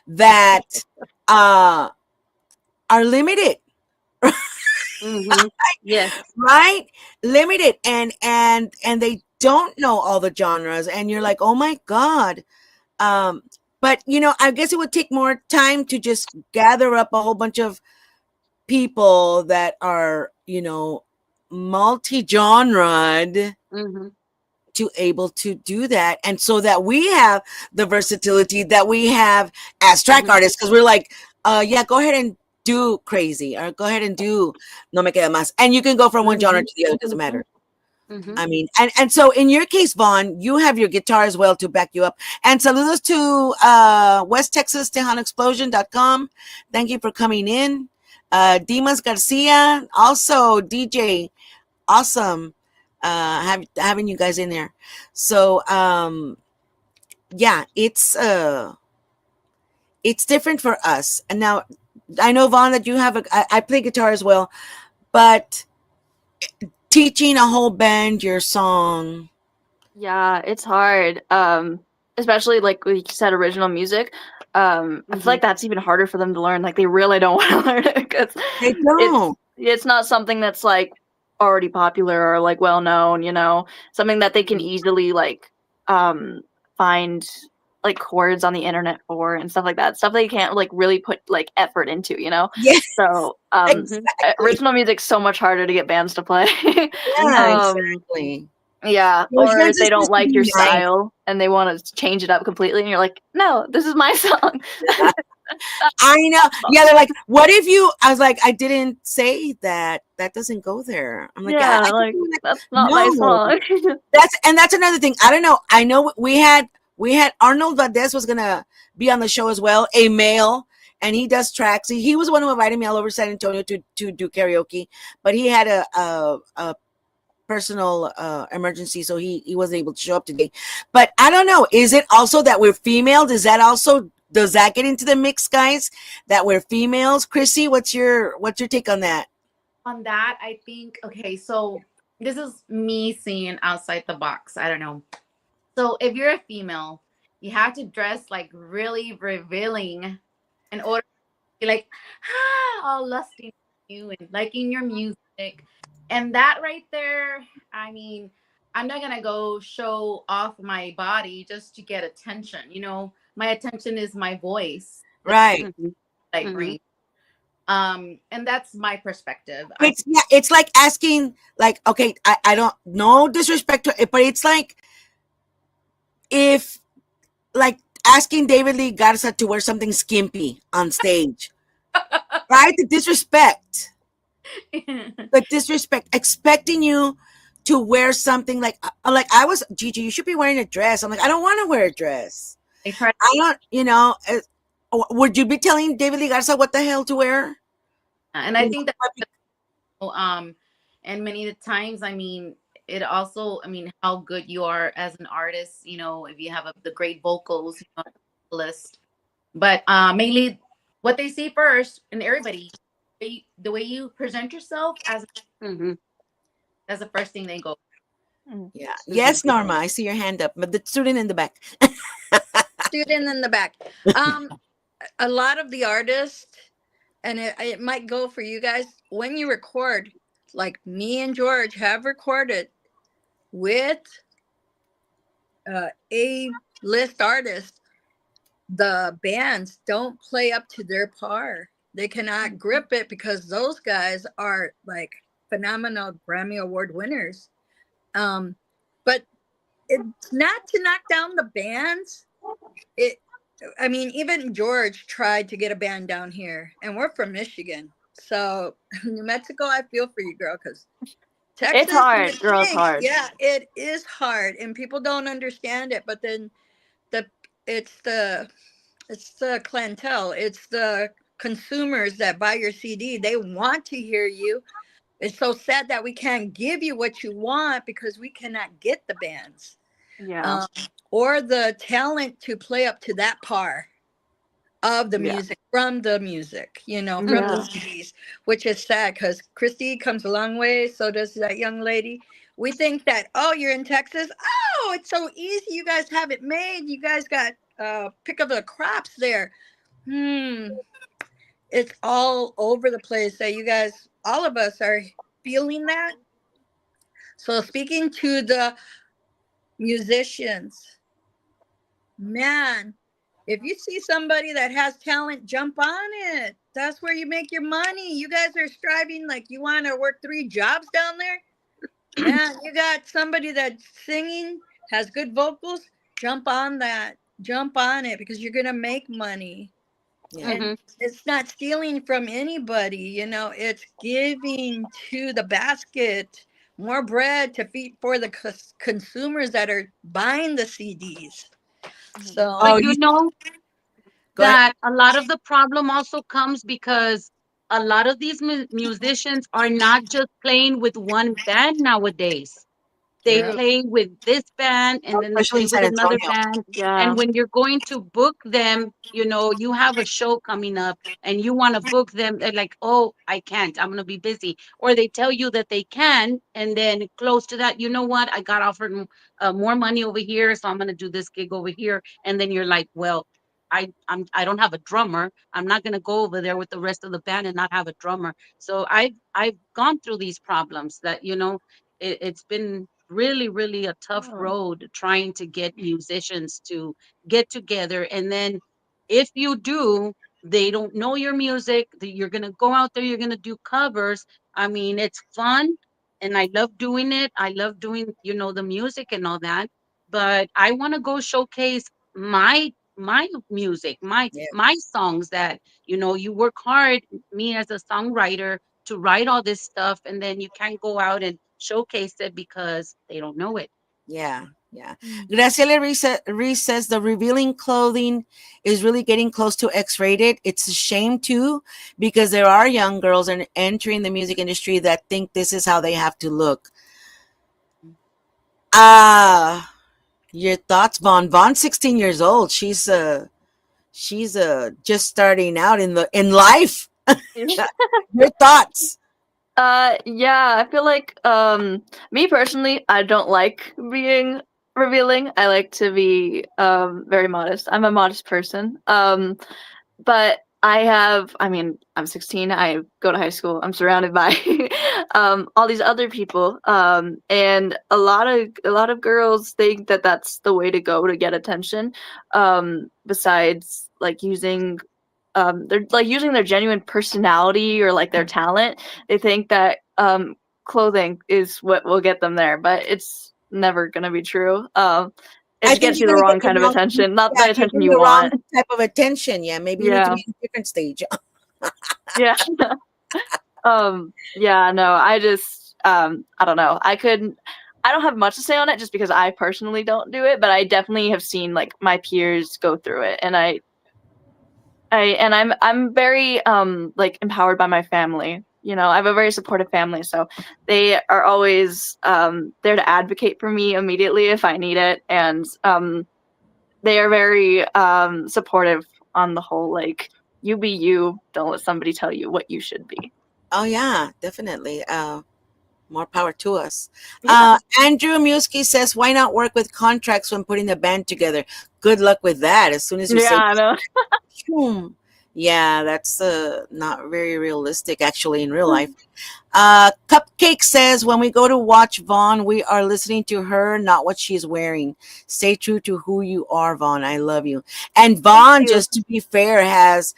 that uh are limited, Hmm. Yes. right? Limited, and they don't know all the genres, and you're like, oh my god. um but I guess it would take more time to just gather up a whole bunch of people that are multi-genred, Hmm. to able to do that, and so that we have the versatility that we have as track Hmm. artists, because we're like, yeah, go ahead and do crazy, or go ahead and do no me queda más, and you can go from one genre Hmm. to the other, doesn't matter. Hmm. I mean, and so in your case, Vaughn, you have your guitar as well to back you up. And saludos to West Texas TejanoExplosion.com. Thank you for coming in. Dimas Garcia, also DJ, awesome having you guys in there. So yeah, it's different for us. And now I know, Vaughn, that you have I play guitar as well, but teaching a whole band your song. Yeah, it's hard. Especially like you said, original music. I feel Hmm. like that's even harder for them to learn. Like they really don't want to learn it because They it's don't. it's not something that's like already popular or like well known, something that they can easily like find like chords on the internet for and stuff like that. Stuff they can't like really put like effort into. Yeah, So exactly. original music's so much harder to get bands to play. Yeah, um exactly. yeah, Well, or yours they is don't just to like be your nice. style and they want to change it up completely, and you're like, no, this is my song. I know. Yeah, they're like, what if you? I was like, I didn't say that. That doesn't go there. I'm like, yeah, Yeah, I can like do that. that's not my No, song. that's another thing. I don't know. I know we had Arnold Valdez was gonna be on the show as well, a male, and he does tracks. He was the one who invited me all over San Antonio to do karaoke, but he had a personal emergency, so he wasn't able to show up today. But I don't know, is it also that we're female? Does that get into the mix, guys, that we're females? Crissy, what's your take on that? On that, I think, okay, so this is me seeing outside the box. I don't know. So if you're a female, you have to dress like really revealing in order to be like, all lusting you and liking your music. And that right there, I mean, I'm not gonna go show off my body just to get attention. My attention is my voice that Right. Hmm. I Hmm. bring. And that's my perspective. I It's, yeah, it's like asking, like, okay, I don't, no disrespect to it, but it's like, if, like, asking David Lee Garza to wear something skimpy on stage, right? The disrespect, expecting you to wear something like, I was, Gigi, you should be wearing a dress. I'm like, I don't want to wear a dress. I try, I don't, would you be telling David Lee Garza what the hell to wear? and I think that and many times, I mean, it also, I mean, how good you are as an artist, if you have the great vocals, list. But mainly what they see first, and everybody, the way you present yourself Hmm. as the first thing they go. Yeah. Hmm. Yes, Norma, I see your hand up, but the student in the back. Student in the back. Um, a lot of the artists, and it might go for you guys, when you record, like me and George have recorded with a list artist. the bands don't play up to their par. They cannot grip it because those guys are like phenomenal Grammy Award winners. But it's not to knock down the bands. It, I mean, even George tried to get a band down here, and we're from Michigan. So New Mexico, I feel for you, girl, because It's Texas, you hard, girl. It's think, hard. yeah, it is hard, and people don't understand it. But then the it's the it's the clientele, it's the consumers that buy your CD. They want to hear you. It's so sad that we can't give you what you want because we cannot get the bands Yeah. um, or the talent to play up to that par of the Yeah. music, from the music, from the Yeah. CDs, which is sad because Crissy comes a long way. So does that young lady. We think that, oh, you're in Texas. Oh, it's so easy. You guys have it made. You guys got pick of the crops there. It's all over the place that you guys, all of us are feeling that. So speaking to the musicians, man, if you see somebody that has talent, jump on it. That's where you make your money. You guys are striving like you want to work 3 jobs down there. Man, you got somebody that's singing, has good vocals, jump on that. Jump on it because you're going to make money. Yeah. And it's not stealing from anybody, it's giving to the basket more bread to feed for the consumers that are buying the CDs. So, Oh, But you know go ahead. that a lot of the problem also comes because a lot of these musicians are not just playing with one band nowadays. They Yeah. True. play with this band and then they Especially play in with San another Antonio. band. Yeah. And when you're going to book them, you have a show coming up and you want to book them. They're like, oh, I can't. I'm going to be busy. Or they tell you that they can. And then close to that, you know what? I got offered more money over here. So I'm going to do this gig over here. And then you're like, well, I don't have a drummer. I'm not going to go over there with the rest of the band and not have a drummer. So I've gone through these problems that, it's been really, really a tough Oh. road trying to get musicians to get together. And then if you do, they don't know your music. You're going to go out there, you're going to do covers. I mean, it's fun and I love doing it. I love doing, the music and all that. But I want to go showcase my music, my Yeah. my songs that, you work hard, me as a songwriter, to write all this stuff, and then you can't go out and showcase it because they don't know it. Yeah. Yeah. Graciela Reese says the revealing clothing is really getting close to X-rated. It's a shame too, because there are young girls entering the music industry that think this is how they have to look. Your thoughts, Vohn? Vaughn's 16 years old. She's just starting out in life. Your thoughts? Yeah, I feel like me personally, I don't like being revealing. I like to be very modest. I'm a modest person. But I mean, I'm 16, I go to high school, I'm surrounded by all these other people. And a lot of girls think that that's the way to go to get attention. Besides like they're like using their genuine personality or like their talent. They think that clothing is what will get them there, but it's never gonna be true. It I just think gets you you're the gonna get wrong the kind of wrong, attention, not yeah, the you're attention getting you the wrong want. type of attention. Yeah, maybe you need to Yeah, be in a different stage. yeah. Yeah, no, I just I don't know. I don't have much to say on it just because I personally don't do it, but I definitely have seen like my peers go through it, and I'm very like empowered by my family. I have a very supportive family, so they are always there to advocate for me immediately if I need it, and they are very supportive on the whole, like, you be you, don't let somebody tell you what you should be. Oh yeah, definitely. More power to us. Yeah. Andrew Musky says, "Why not work with contracts when putting the band together? Good luck with that. As soon as you Yeah, say, I know. boom, Yeah, that's not very realistic actually in real life. Cupcake says, when we go to watch Vaughn, we are listening to her, not what she's wearing. Stay true to who you are, Vaughn. I love you. And Thank Vaughn, you. just to be fair, has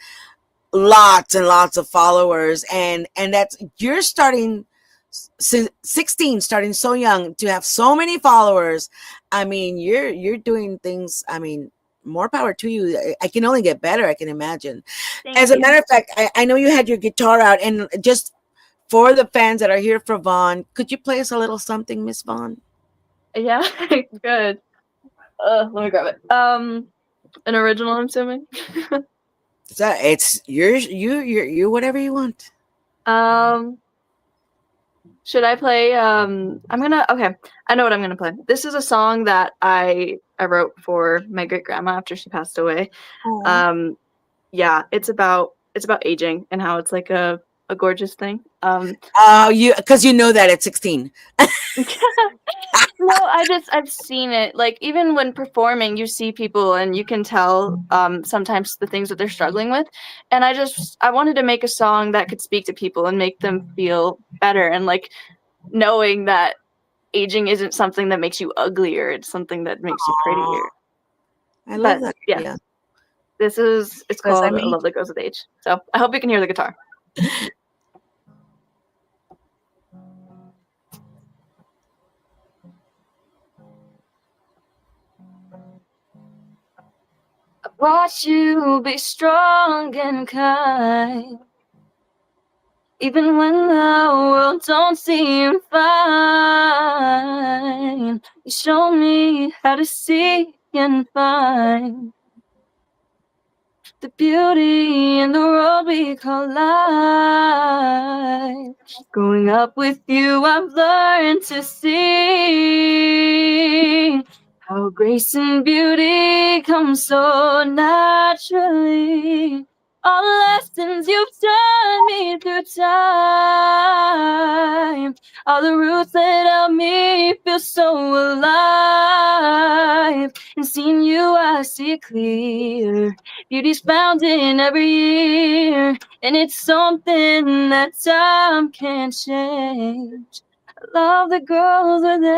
lots and lots of followers, and that's, you're starting 16, starting so young to have so many followers. I mean, you're doing things, I mean, more power to you. I can only get better, I can imagine. Thank As a you. matter of fact, I know you had your guitar out, and just for the fans that are here for Vaughn, could you play us a little something, Miss Vaughn? Yeah, good. Let me grab it. An original, I'm assuming. So it's yours, you whatever you want. um, should I play? Okay, I know what I'm gonna play. This is a song that I wrote for my great grandma after she passed away. Oh, Um, yeah, it's about aging and how it's like a gorgeous thing. you, because you know that at 16. No, I've seen it. Like even when performing, you see people and you can tell sometimes the things that they're struggling with. And I wanted to make a song that could speak to people and make them feel better and like knowing that aging isn't something that makes you uglier, it's something that makes you Aw, prettier. I love But that yeah, idea. it's Because I called A mean, Love That Goes with Age. So I hope you can hear the guitar. I watch you be strong and kind. Even when the world don't seem fine, you show me how to see and find the beauty in the world we call life. Growing up with you, I've learned to see how grace and beauty come so naturally. All the lessons you've taught me through time, all the roots that help me feel so alive. And seeing you, I see clear. Beauty's found in every year, and it's something that time can't change. I love the girls with age.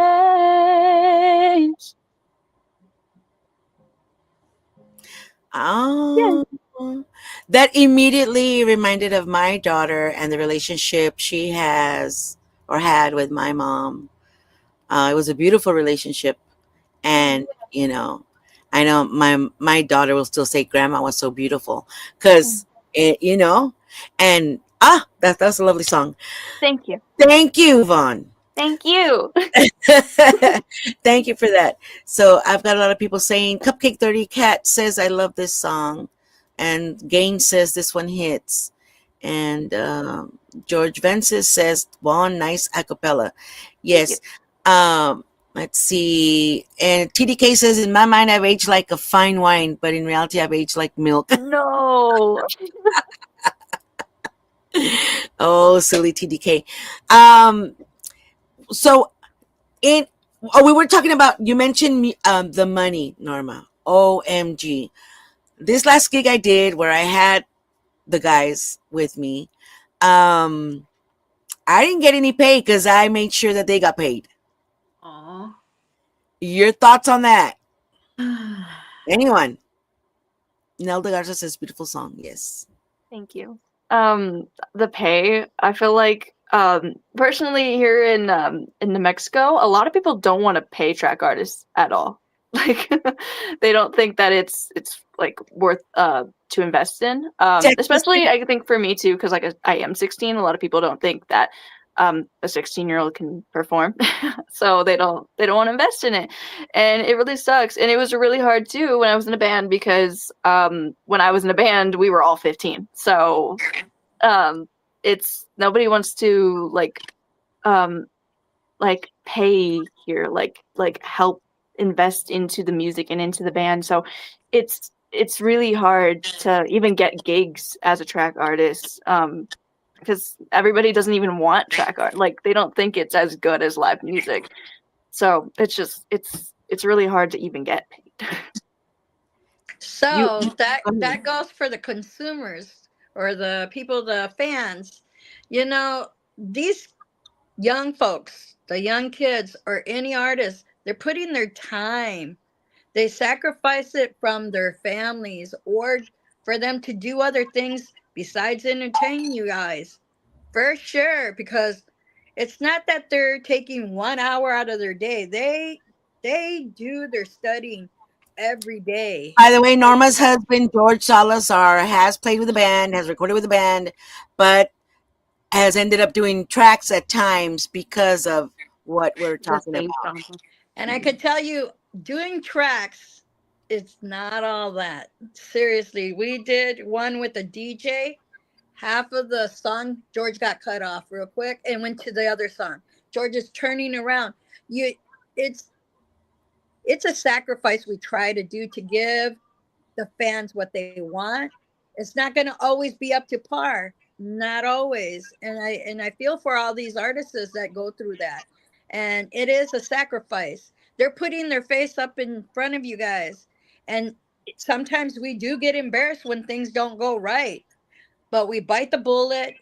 Yeah. oh, that immediately reminded of my daughter and the relationship she has or had with my mom. It was a beautiful relationship, and you know, I know my daughter will still say grandma was so beautiful because it, and that's a lovely song. Thank you. Thank you, Vaughn. Thank you. Thank you for that. So I've got a lot of people saying Cupcake 30 Cat says I love this song, and Gain says this one hits, and George Vences says Vaughn nice acapella. Thank you. Yes. Let's see. And TDK says, in my mind, I've aged like a fine wine, but in reality, I've aged like milk. No. Oh, silly TDK. So in we were talking about, you mentioned the money, Norma. OMG. This last gig I did where I had the guys with me, um, I didn't get any pay because I made sure that they got paid. Aw. Your thoughts on that? Anyone? Nelda Garza says beautiful song. Yes. Thank you. The pay, I feel like personally here in New Mexico, a lot of people don't want to pay track artists at all. Like they don't think that it's like worth to invest in. Texas. Especially I think for me too, because like I am 16, a lot of people don't think that a 16-year-old can perform. So they don't want to invest in it. And it really sucks. And it was really hard too when I was in a band because when I was in a band, we were all 15. So it's nobody wants to pay here, like help invest into the music and into the band. So it's really hard to even get gigs as a track artist. Because everybody doesn't even want track art. Like they don't think it's as good as live music. So it's really hard to even get paid. So that Go ahead. that goes for the consumers or the people, the fans. You know, these young folks, the young kids or any artists, they're putting their time. They sacrifice it from their families or for them to do other things besides entertain you guys. For sure, because it's not that they're taking 1 hour out of their day. They do their studying every day. By the way, Norma's husband, George Salazar, has played with the band, has recorded with the band, but has ended up doing tracks at times because of what we're The talking same about. problem. And I Mhm. could tell you, doing tracks, it's not all that. Seriously, we did one with a DJ. Half of the song, George got cut off real quick and went to the other song. George is turning around. You, it's it's a sacrifice we try to do to give the fans what they want. It's not going to always be up to par, not always. And I feel for all these artists that go through that. And it is a sacrifice. They're putting their face up in front of you guys. And sometimes we do get embarrassed when things don't go right, but we bite the bullet.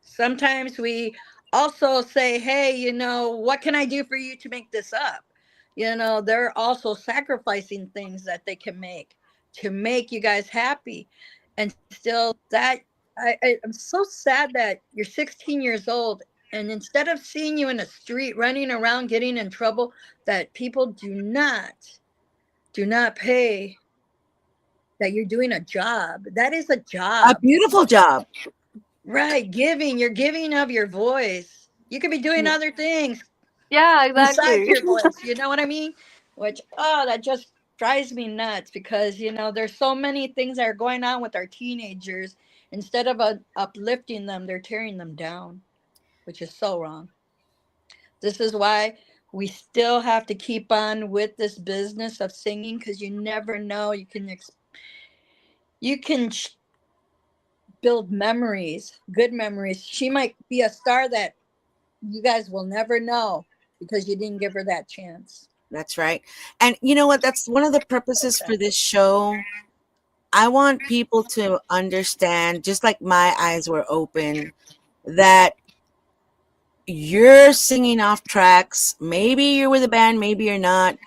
Sometimes we also say, hey, what can I do for you to make this up? They're also sacrificing things that they can make to make you guys happy. And still, that I'm so sad that you're 16 years old. And instead of seeing you in the street running around getting in trouble, that people do not pay, that you're doing a job. That is a A job. beautiful job. Right, you're giving of your voice. You could be doing Yeah, other things yeah, besides exactly. your voice. You know what I mean? Which, that just drives me nuts because, there's so many things that are going on with our teenagers. Instead of uplifting them, they're tearing them down, which is so wrong. This is why we still have to keep on with this business of singing because you never know. You can build memories, good memories. She might be a star that you guys will never know because you didn't give her that chance. That's right. And you know what? That's one of the So purposes for sad. this show. I want people to understand, just like my eyes were open, that you're singing off tracks. Maybe you're with a band, maybe you're not.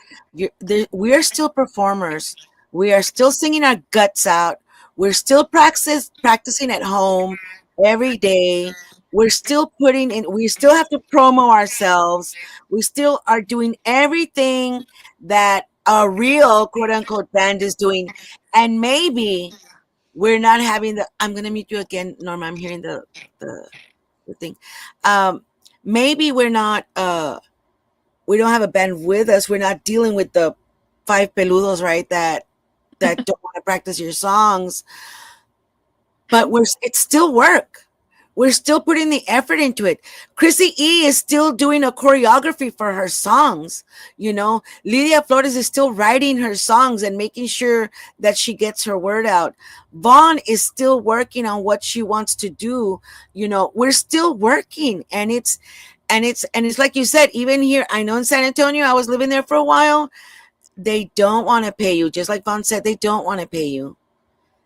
We're still performers. We are still singing our guts out. We're still practicing at home every day. We're still putting in. We still have to promo ourselves. We still are doing everything that a real quote unquote band is doing. And maybe we're not having the. I'm gonna mute you again, Norma. I'm hearing the thing. Um, maybe we don't have a band with us. We're not dealing with the five peludos, right? That don't want to practice your songs, but it's still work. We're still putting the effort into it. Crissy E is still doing a choreography for her songs. Lidia Flores is still writing her songs and making sure that she gets her word out. Vohn is still working on what she wants to do. We're still working, and it's like you said, even here, I know in San Antonio, I was living there for a while. They don't want to pay you. Just like Vaughn said, they don't want to pay you.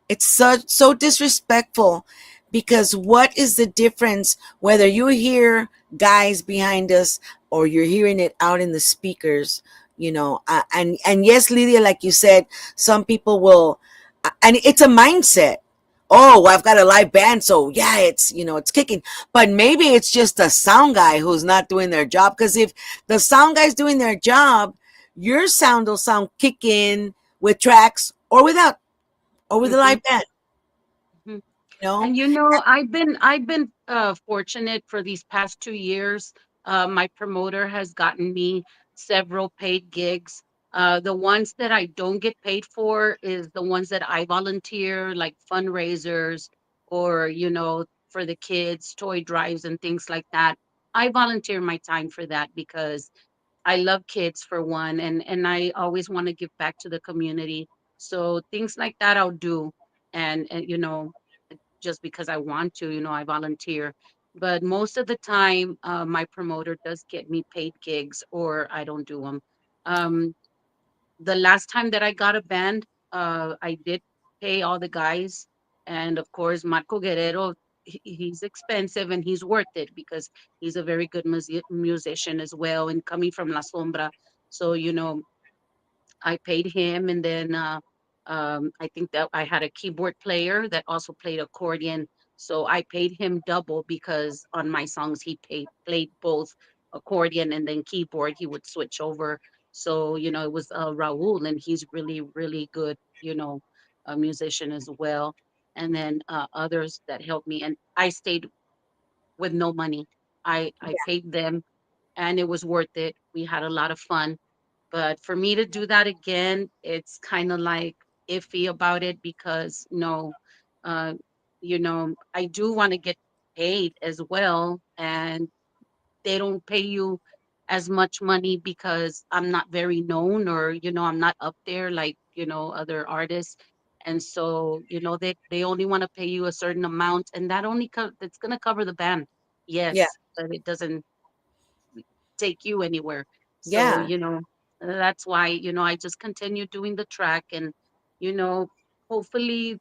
It's so disrespectful, because what is the difference whether you hear guys behind us or you're hearing it out in the speakers? And yes, Lydia, like you said, some people will, and it's a mindset. Oh, well, I've got a live band, so yeah, it's kicking. But maybe it's just a sound guy who's not doing their job. Because if the sound guy's doing their job, your sound will sound kicking with tracks or without, or with a Mhm, live band. mhm. You know, And I've been fortunate for these past 2 years. My promoter has gotten me several paid gigs. The ones that I don't get paid for is the ones that I volunteer, like fundraisers or for the kids, toy drives and things like that. I volunteer my time for that because I love kids for one, and I always want to give back to the community. So things like that I'll do, and just because I want to, I volunteer. But most of the time, my promoter does get me paid gigs, or I don't do them. Um, the last time that I got a band, I did pay all the guys, and of course Marco Guerrero. He's expensive and he's worth it because he's a very good musician as well. And coming from La Sombra, so I paid him, and then I think that I had a keyboard player that also played accordion. So I paid him double because on my songs he played both accordion and then keyboard. He would switch over. So it was Raul, and he's really really good. A musician as well. And then others that helped me, and I stayed with no money. I paid them, and it was worth it. We had a lot of fun, but for me to do that again, it's kind of like iffy about it because no, uh, I do want to get paid as well, and they don't pay you as much money because I'm not very known, or I'm not up there like other artists. And so they only want to pay you a certain amount, and that only that's going to cover the band, Yeah. yes, but it doesn't take you anywhere. So, Yeah. that's why, I just continue doing the track, and, you know, hopefully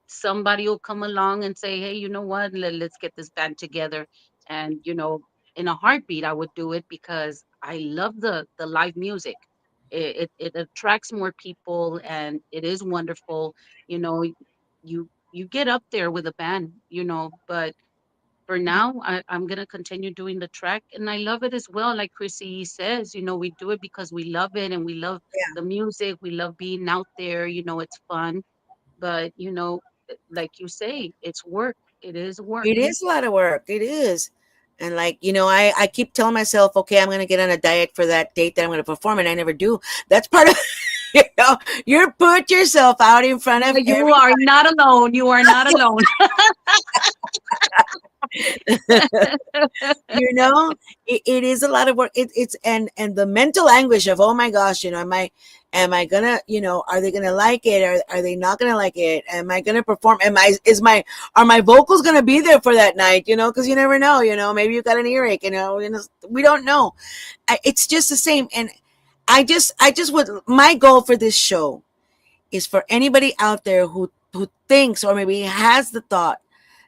somebody will come along and say, hey, you know what, let's get this band together. And, in a heartbeat, I would do it because I love the live music. It attracts more people, and it is wonderful. You know, you get up there with a band, but for now, I'm gonna continue doing the track, and I love it as well. Like Crissy says, we do it because we love it, and we love Yeah. the music. We love being out there. It's fun, but like you say, it's work. It is work. It is a lot of work. It is. And like, I keep telling myself, okay, I'm gonna get on a diet for that date that I'm gonna perform, and I never do. That's part of you put yourself out in front of You are not alone. You are not alone. it is a lot of work. It's and the mental anguish of, oh my gosh, am I gonna, are they gonna like it? Are they not gonna like it? Am I gonna perform? Are my vocals gonna be there for that night? Because you never know. Maybe you got an earache. We don't know. It's just the same. And I just would, my goal for this show is for anybody out there who thinks, or maybe has the thought,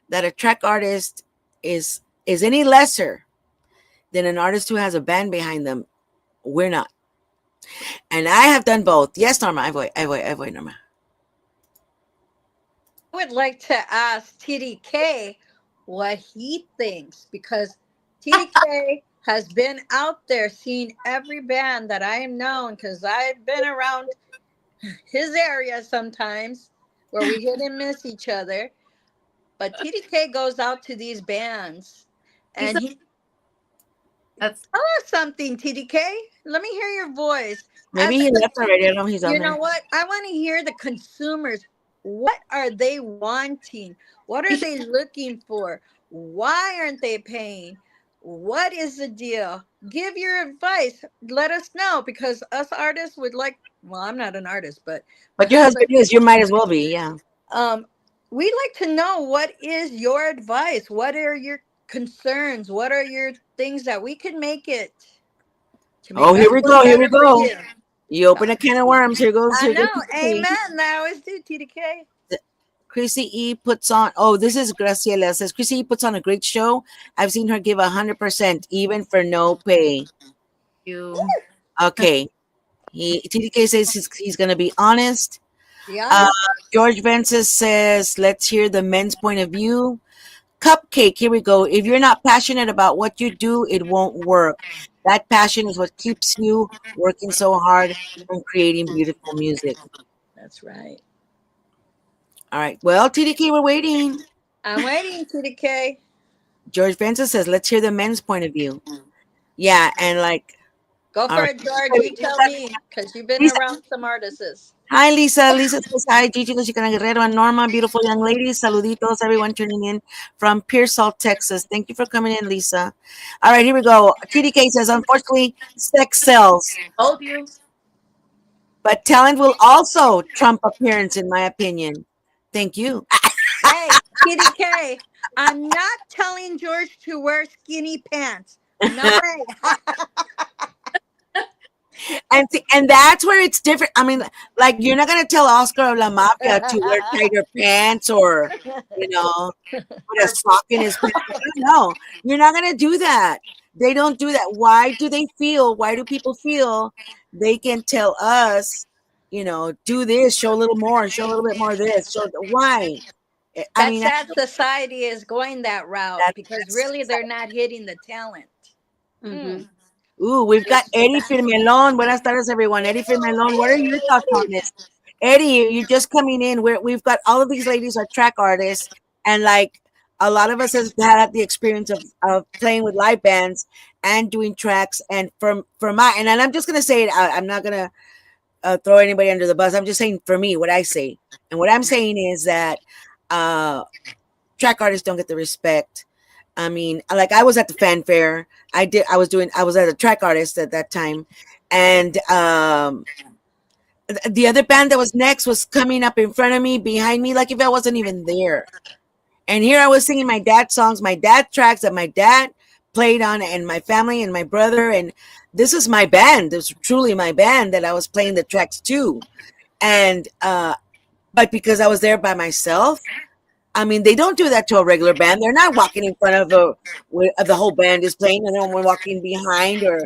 that a track artist is any lesser than an artist who has a band behind them. We're not. And I have done both. Yes, Norma. I voy, Norma. I would like to ask TDK what he thinks, because TDK has been out there seeing every band that I am known, because I've been around his area sometimes where we hit and miss each other. But TDK goes out to these bands, He's and a, he that's tell us something, TDK. Let me hear your voice. As Maybe he a left already. I don't know if he's on You know there. what? I want to hear the consumers. What are they wanting? What are they looking for? Why aren't they paying? What is the deal? Give your advice. Let us know, because us artists would like. Well, I'm not an artist, but But your husband is. You might as well be. Yeah. um, we'd like to know, what is your advice? What are your concerns? What are your things that we can make it to Oh, make us here we look go. Here we better for go. you? You open a can of worms. Here goes. I Here goes. know. Amen. I always do, TDK. Crissy E puts on. Oh, this is Graciela. Says Crissy E puts on a great show. I've seen her give 100%, even for no pay. you. Okay. TDK says he's gonna be honest. Be Uh, honest. George Vences says, let's hear the men's point of view. Cupcake, here we go. If you're not passionate about what you do, it won't work. That passion is what keeps you working so hard and creating beautiful music. That's right. All right. Well, TDK, we're waiting. I'm waiting, TDK. George Vences says, let's hear the men's point of view. Yeah, and like, Go all for right. it, George. You tell me, because you've been Lisa, around some artists. hi, Lisa. Lisa says hi, Gigi, the Chicana Guerrero, and Norma, beautiful young ladies. Saluditos, everyone tuning in from Pearsall, Texas. Thank you for coming in, Lisa. All right, here we go. TDK says, unfortunately, sex sells, Told you. but talent will also trump appearance, in my opinion. Thank you. Hey, TDK, I'm not telling George to wear skinny pants. No way. And that's where it's different. I mean, like you're not gonna tell Oscar of La Mafia to wear tighter pants or you know put a sock in his pants. No, you're not gonna do that. They don't do that. Why do they feel? Why do people feel they can tell us, do this, show a little more, show a little bit more of this, show why? I That mean, I sad don't, society is going that route because really they're not hitting the talent. Mm-hmm. ooh, we've got Eddie Firmelon. Buenas tardes, everyone. Eddie Firmelon, what are your thoughts on this? Eddie, you're just coming in. We've got all of these ladies are track artists, and like a lot of us has had the experience of playing with live bands and doing tracks. And from my and I'm just gonna say it. I'm not gonna throw anybody under the bus. I'm just saying for me what I say, and what I'm saying is that uh, track artists don't get the respect. I mean, like I was at the fanfare. I was at a track artist at that time, and the other band that was next was coming up in front of me, behind me, like if I wasn't even there. And here I was singing my dad's songs, my dad tracks that my dad played on, and my family and my brother. And this is my band. This was truly my band that I was playing the tracks to. And but because I was there by myself, I mean, they don't do that to a regular band. They're not walking in front of the whole band is playing, and then we're walking behind, or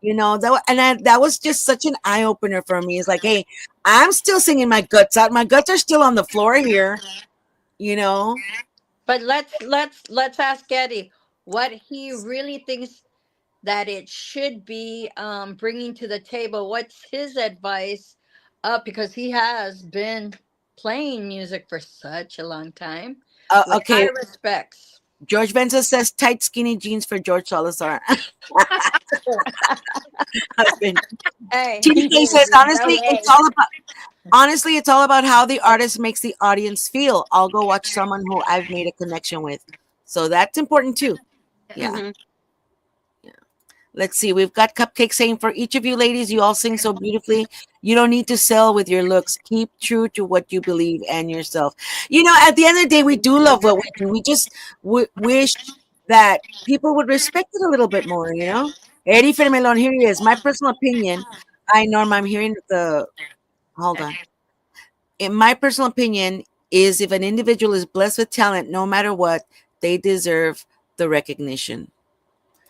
that was just such an eye opener for me. It's like, hey, I'm still singing my guts out. My guts are still on the floor here, you know. But let's ask Eddie what he really thinks that it should be bringing to the table. What's his advice? Because he has been playing music for such a long time. With Okay, high respects. George Benza says tight skinny jeans for George Salazar. Husband. Hey, TDK says no way. honestly, it's all about how the artist makes the audience feel. I'll go watch someone who I've made a connection with. So that's important too. Yeah. Mm-hmm. Let's see. We've got Cupcake saying, for each of you ladies, you all sing so beautifully. You don't need to sell with your looks. Keep true to what you believe and yourself. At the end of the day, we do love what we do. We just wish that people would respect it a little bit more, Eddie Fermelon, here he is. My personal opinion. Norma, I'm hearing hold on. In my personal opinion is if an individual is blessed with talent, no matter what, they deserve the recognition.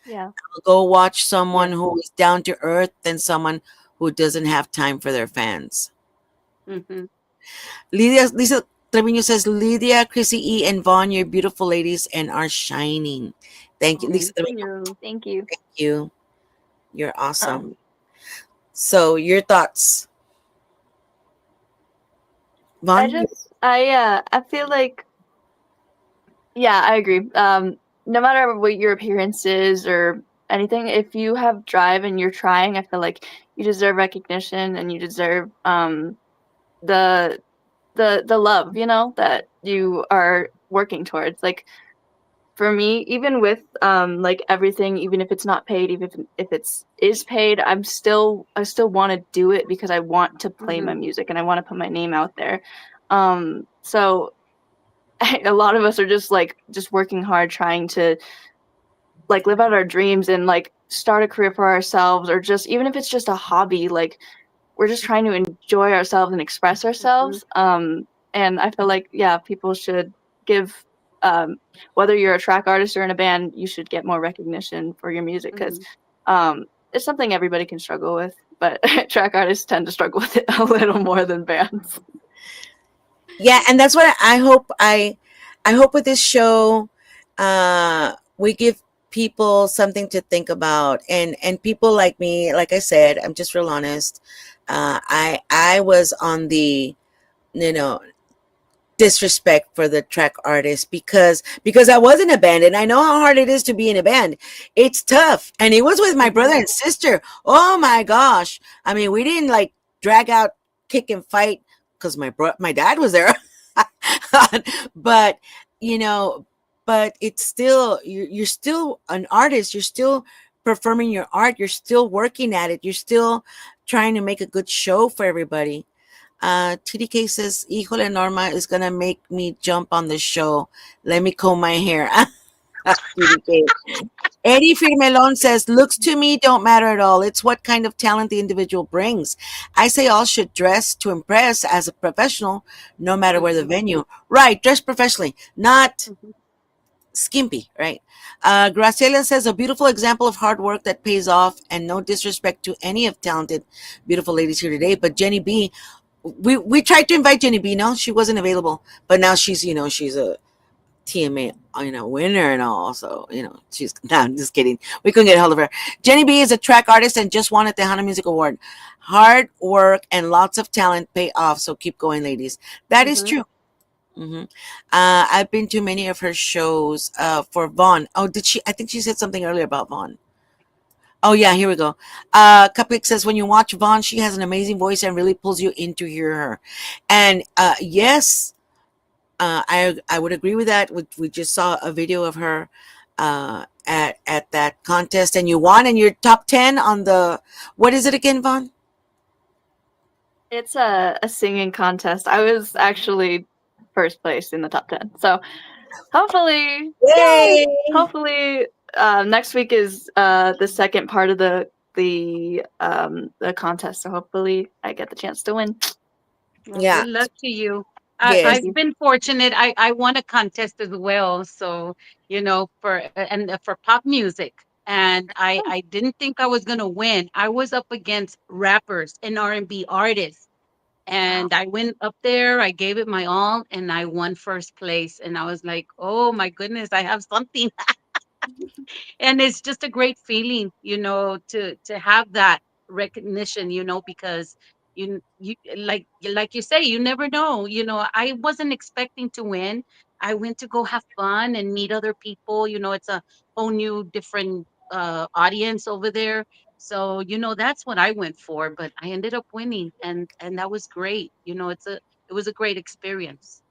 Yeah. Go watch someone who is down to earth than someone who doesn't have time for their fans. Mm-hmm. Lisa Trevino says, Lidia, Crissy E, and Vohn, you're beautiful ladies and are shining. Thank you, Lisa Trevino. Thank you. Thank you. You're awesome. So, your thoughts, Vohn? I feel like, yeah, I agree. No matter what your appearance is or anything, if you have drive and you're trying, I feel like you deserve recognition and you deserve the love, that you are working towards. Like for me, even with like everything, even if it's not paid, even if it is paid, I still want to do it because I want to play my music and I want to put my name out there. So a lot of us are just working hard, trying to like live out our dreams and like start a career for ourselves, or just even if it's just a hobby, like we're just trying to enjoy ourselves and express ourselves. And I feel like, people should give, whether you're a track artist or in a band, you should get more recognition for your music because it's something everybody can struggle with, but track artists tend to struggle with it a little more than bands. Yeah, and that's what I hope. I hope with this show, we give people something to think about, and people like me. Like I said, I'm just real honest. I was on the, disrespect for the track artist because I was in a band and I know how hard it is to be in a band. It's tough, and it was with my brother and sister. Oh my gosh! I mean, we didn't like drag out, kick and fight because my dad was there. But but it's still you're still an artist. You're still performing your art. You're still working at it. You're still trying to make a good show for everybody. TDK says, Híjole, Norma is gonna make me jump on the show. Let me comb my hair. TDK. Eddie Firmelon says, looks to me don't matter at all. It's what kind of talent the individual brings. I say all should dress to impress as a professional, no matter where the Mhm, venue. Right, dress professionally, not mhm, skimpy, right? Graciela says, a beautiful example of hard work that pays off, and no disrespect to any of talented, beautiful ladies here today. But Jenny B, we tried to invite Jenny B. No, she wasn't available. But now she's, she's a TMA, winner and all. So, she's, no, I'm just kidding. We couldn't get a hold of her. Jenny B is a track artist and just won a Tejano Music Award. Hard work and lots of talent pay off. So keep going, ladies. That is mhm. true. hmm I've been to many of her shows for Vohn. Oh, did she? I think she said something earlier about Vohn. Oh, yeah, here we go. Cupcake says, when you watch Vohn, she has an amazing voice and really pulls you in to hear her. And yes, I would agree with that. We just saw a video of her at that contest, and you won, and you're top 10 on the, what is it again, Vaughn? It's a singing contest. I was actually first place in the top 10. So hopefully, yay! Yay! Hopefully, next week is the second part of the contest. So hopefully, I get the chance to win. Well, Yeah. good luck to you. Yes. Thank I've you. been fortunate. I won a contest as well. So, for pop music. And Oh, I didn't think I was gonna win. I was up against rappers and R&B artists. wow. And I went up there, I gave it my all, and I won first place. And I was like, oh my goodness, I have something. And it's just a great feeling, to have that recognition, because you like you say, you never know. I wasn't expecting to win. I went to go have fun and meet other people. It's a whole new different audience over there. So that's what I went for, but I ended up winning, and that was great. It was a great experience.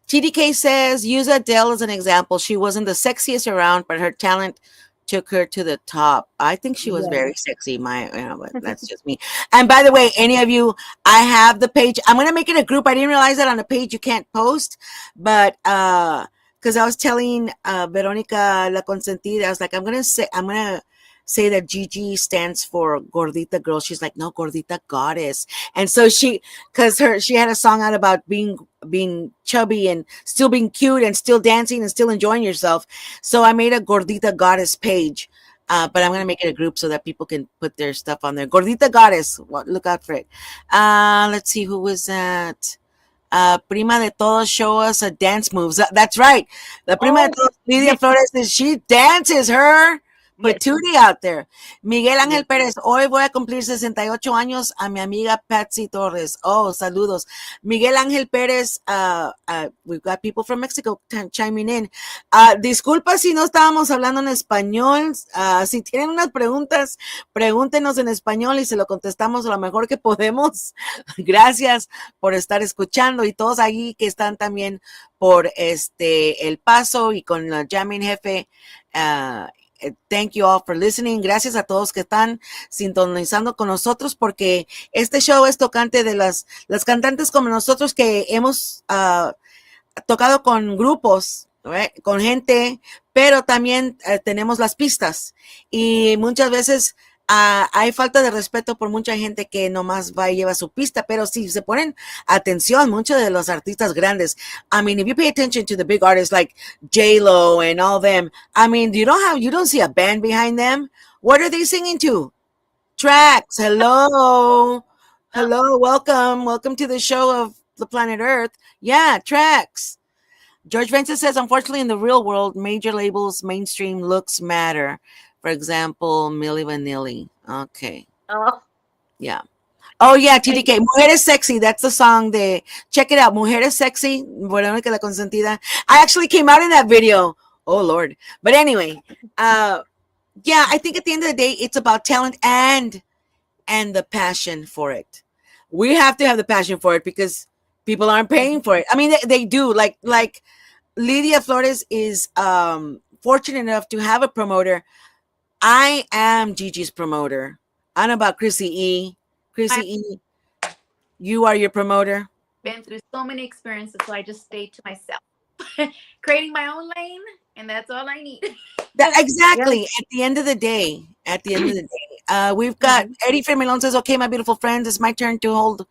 TDK says, use Adele as an example. She wasn't the sexiest around, but her talent took her to the top. I think she was very Yes. sexy. But that's just me. And by the way, any of you, I have the page. I'm gonna make it a group. I didn't realize that on a page you can't post, but because I was telling Veronica La Consentida, I was like, I'm gonna say that Gigi stands for gordita girl. She's like, no, gordita goddess. And so she had a song out about being chubby and still being cute and still dancing and still enjoying yourself. So I made a gordita goddess page. But I'm gonna make it a group so that people can put their stuff on there. Gordita goddess, look out for it. Let's see, who was that? Prima de todos, show us a dance moves. That's right. The prima de Oh, todos, Lidia Flores, she dances her yes, patootie out there. Miguel yes. Ángel Pérez, hoy voy a cumplir 68 años a mi amiga Patsy Torres. Oh, saludos. Miguel Ángel Pérez, we've got people from Mexico chiming in. Disculpa si no estábamos hablando en español. Si tienen unas preguntas, pregúntenos en español y se lo contestamos lo mejor que podemos. Gracias por estar escuchando y todos ahí que están también por El Paso y con la Jamming Jefe. Thank you all for listening. Gracias a todos que están sintonizando con nosotros porque este show es tocante de las cantantes como nosotros que hemos tocado con grupos, right? Con gente, pero también tenemos las pistas y muchas veces hay falta de respeto por mucha gente que nomás va y lleva su pista, pero si se ponen atención, muchos de los artistas grandes, I mean, if you pay attention to the big artists like J-Lo and all them, I mean, you don't see a band behind them. What are they singing to? Tracks. Hello. Uh, Hello. Welcome to the show of the planet Earth. Yeah, tracks. George Vincent says, unfortunately, in the real world, major labels, mainstream looks matter. For example, Milli Vanilli. Okay. oh, Yeah. Oh, yeah, and TDK. Mujeres Sexy. That's the song. Check it out. Mujeres Sexy. Verónica La Consentida. I actually came out in that video. Oh, Lord. But anyway, yeah, I think at the end of the day, it's about talent and the passion for it. We have to have the passion for it because people aren't paying for it. I mean, they do. Like Lidia Flores is fortunate enough to have a promoter. I am Gigi's promoter. I know about Crissy E. Crissy I've E, you are your promoter. been through so many experiences, so I just stayed to myself. Creating my own lane and that's all I need. Exactly. Yeah. At the end of the day, we've got Eddie Firmelon says, okay, my beautiful friends, it's my turn to hold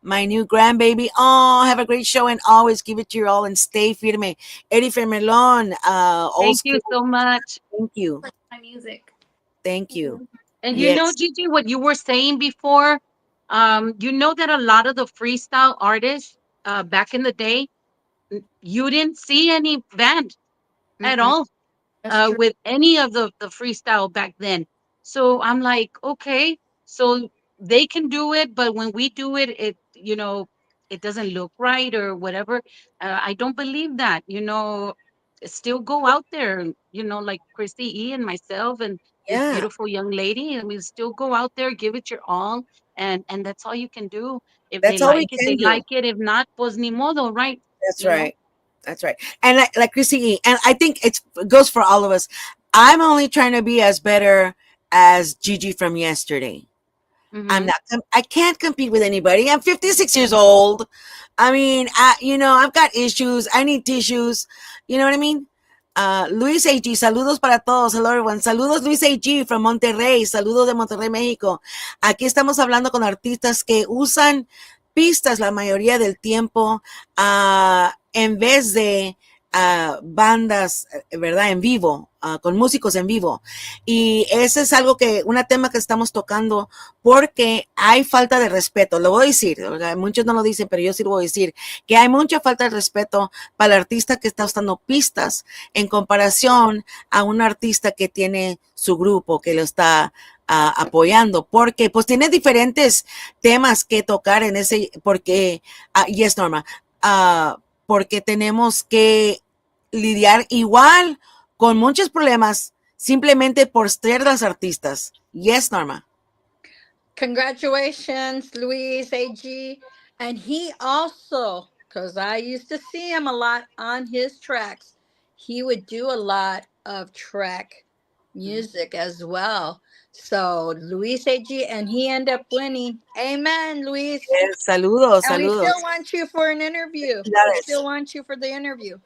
my new grandbaby. Oh, have a great show and always give it your all and stay firme. Eddie Firmelon, old Thank you school. so much. Thank you. My music. Thank you. And you know, Yes. Gigi, what you were saying before, you know that a lot of the freestyle artists back in the day, you didn't see any band at Mm-mm. all That's true. with any of the freestyle back then. So I'm like, okay, so they can do it, but when we do it, it doesn't look right or whatever. I don't believe that. Still go out there. Like Christy E and myself and this Yeah. beautiful young lady, and we still go out there, give it your all, and that's all you can do. If they That's all we like it, they can do. like it. If not, pues ni modo, right? That's You know. right. That's right. And like Crissy E, and I think it goes for all of us. I'm only trying to be as better as Gigi from yesterday. I'm Mm-hmm. not. I can't compete with anybody. I'm 56 years old. I mean, I've got issues. I need tissues. You know what I mean? Luis AG, saludos para todos. Hello everyone. Saludos Luis AG from Monterrey. Saludos de Monterrey, México. Aquí estamos hablando con artistas que usan pistas la mayoría del tiempo en vez de bandas, ¿verdad? En vivo, con músicos en vivo. Y ese es un tema que estamos tocando porque hay falta de respeto. Lo voy a decir, muchos no lo dicen, pero yo sí lo voy a decir, que hay mucha falta de respeto para el artista que está usando pistas en comparación a un artista que tiene su grupo, que lo está apoyando, porque pues tiene diferentes temas que tocar en ese, porque, yes, Norma, porque tenemos que lidiar igual con muchos problemas simplemente por ser las artistas. Yes, Norma. Congratulations, Luis AG. And he also, because I used to see him a lot on his tracks, he would do a lot of track music as well. So Luis AG, and he ended up winning. Amen, Luis. Yes, saludos, And we saludos. still want you for an interview. We Felicidades. still want you for the interview.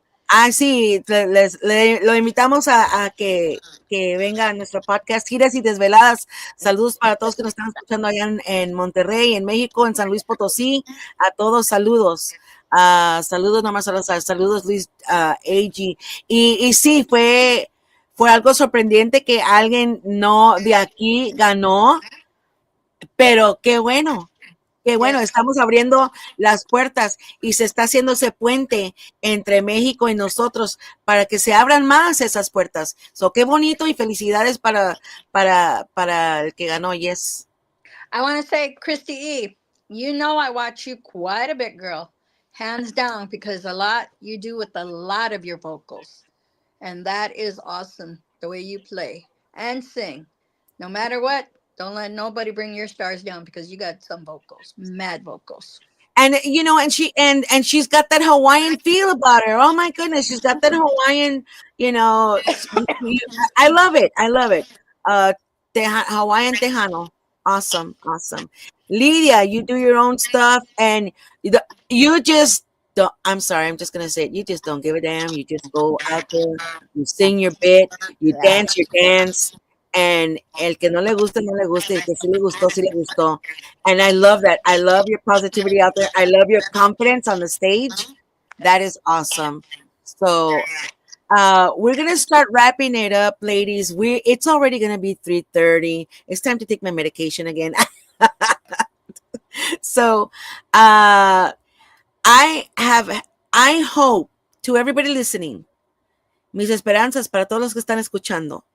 Sí, lo invitamos a que venga a nuestro podcast Giras y Desveladas. Saludos para todos que nos están escuchando allá en Monterrey, en México, en San Luis Potosí. A todos, saludos. Saludos nomás a los saludos, Luis AG. Y sí, fue algo sorprendente que alguien no de aquí ganó, pero qué bueno. Que bueno, Yes. estamos abriendo las puertas y se está haciendo ese puente entre México y nosotros para que se abran más esas puertas. So, qué bonito y felicidades para el que ganó, yes. I want to say, Christy E., you know I watch you quite a bit, girl. Hands down, because you do with a lot of your vocals. And that is awesome, the way you play and sing. No matter what, don't let nobody bring your stars down because you got some vocals, mad vocals. And and she's got that Hawaiian feel about her. Oh my goodness, she's got that Hawaiian, I love it. I love it. Hawaiian Tejano. Awesome, awesome. Lidia, you do your own stuff and you just don't, I'm sorry, I'm just gonna say it. You just don't give a damn. You just go out there, you sing your bit, you dance your dance. And el que no le gusta, no le gusta. El que sí le gustó, sí le gustó. And I love that. I love your positivity out there. I love your confidence on the stage. That is awesome. So we're gonna start wrapping it up, ladies. It's already gonna be 3:30. It's time to take my medication again. So I hope, to everybody listening, mis esperanzas para todos los que están escuchando,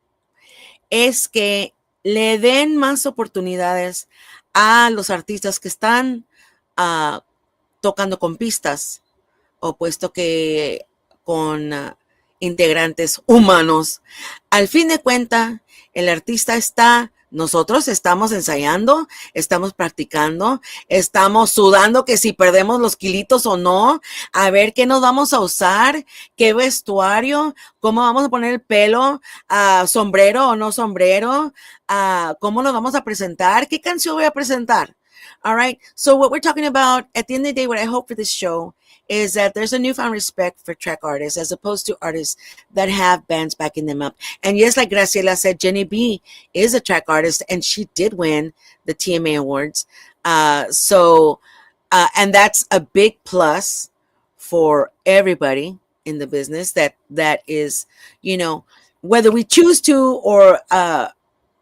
es que le den más oportunidades a los artistas que están tocando con pistas, o puesto que con integrantes humanos. Al fin de cuentas, el artista nosotros estamos ensayando, estamos practicando, estamos sudando que si perdemos los kilitos o no, a ver qué nos vamos a usar, qué vestuario, cómo vamos a poner el pelo, sombrero o no sombrero, cómo nos vamos a presentar, qué canción voy a presentar. All right. So what we're talking about at the end of the day, what I hope for this show is that there's a newfound respect for track artists as opposed to artists that have bands backing them up. And yes, like Graciela said, Jenny B is a track artist and she did win the TMA Awards. And that's a big plus for everybody in the business that is, whether we choose to or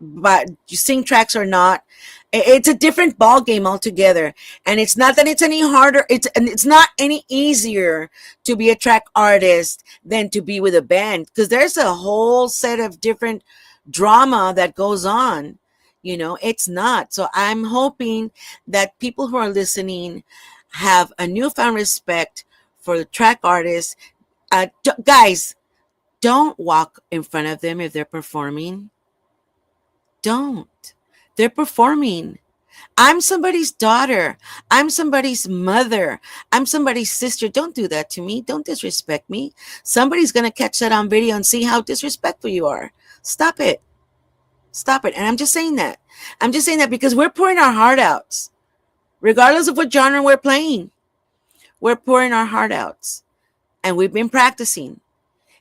but you sing tracks or not, it's a different ball game altogether. And it's not that it's any harder, it's not any easier to be a track artist than to be with a band, because there's a whole set of different drama that goes on. It's not. So I'm hoping that people who are listening have a newfound respect for the track artists. Guys, don't walk in front of them if they're performing. Don't. They're performing. I'm somebody's daughter. I'm somebody's mother. I'm somebody's sister. Don't do that to me. Don't disrespect me. Somebody's going to catch that on video and see how disrespectful you are. Stop it. Stop it. And I'm just saying that. I'm just saying that because we're pouring our heart out. Regardless of what genre we're playing, we're pouring our heart out. And we've been practicing.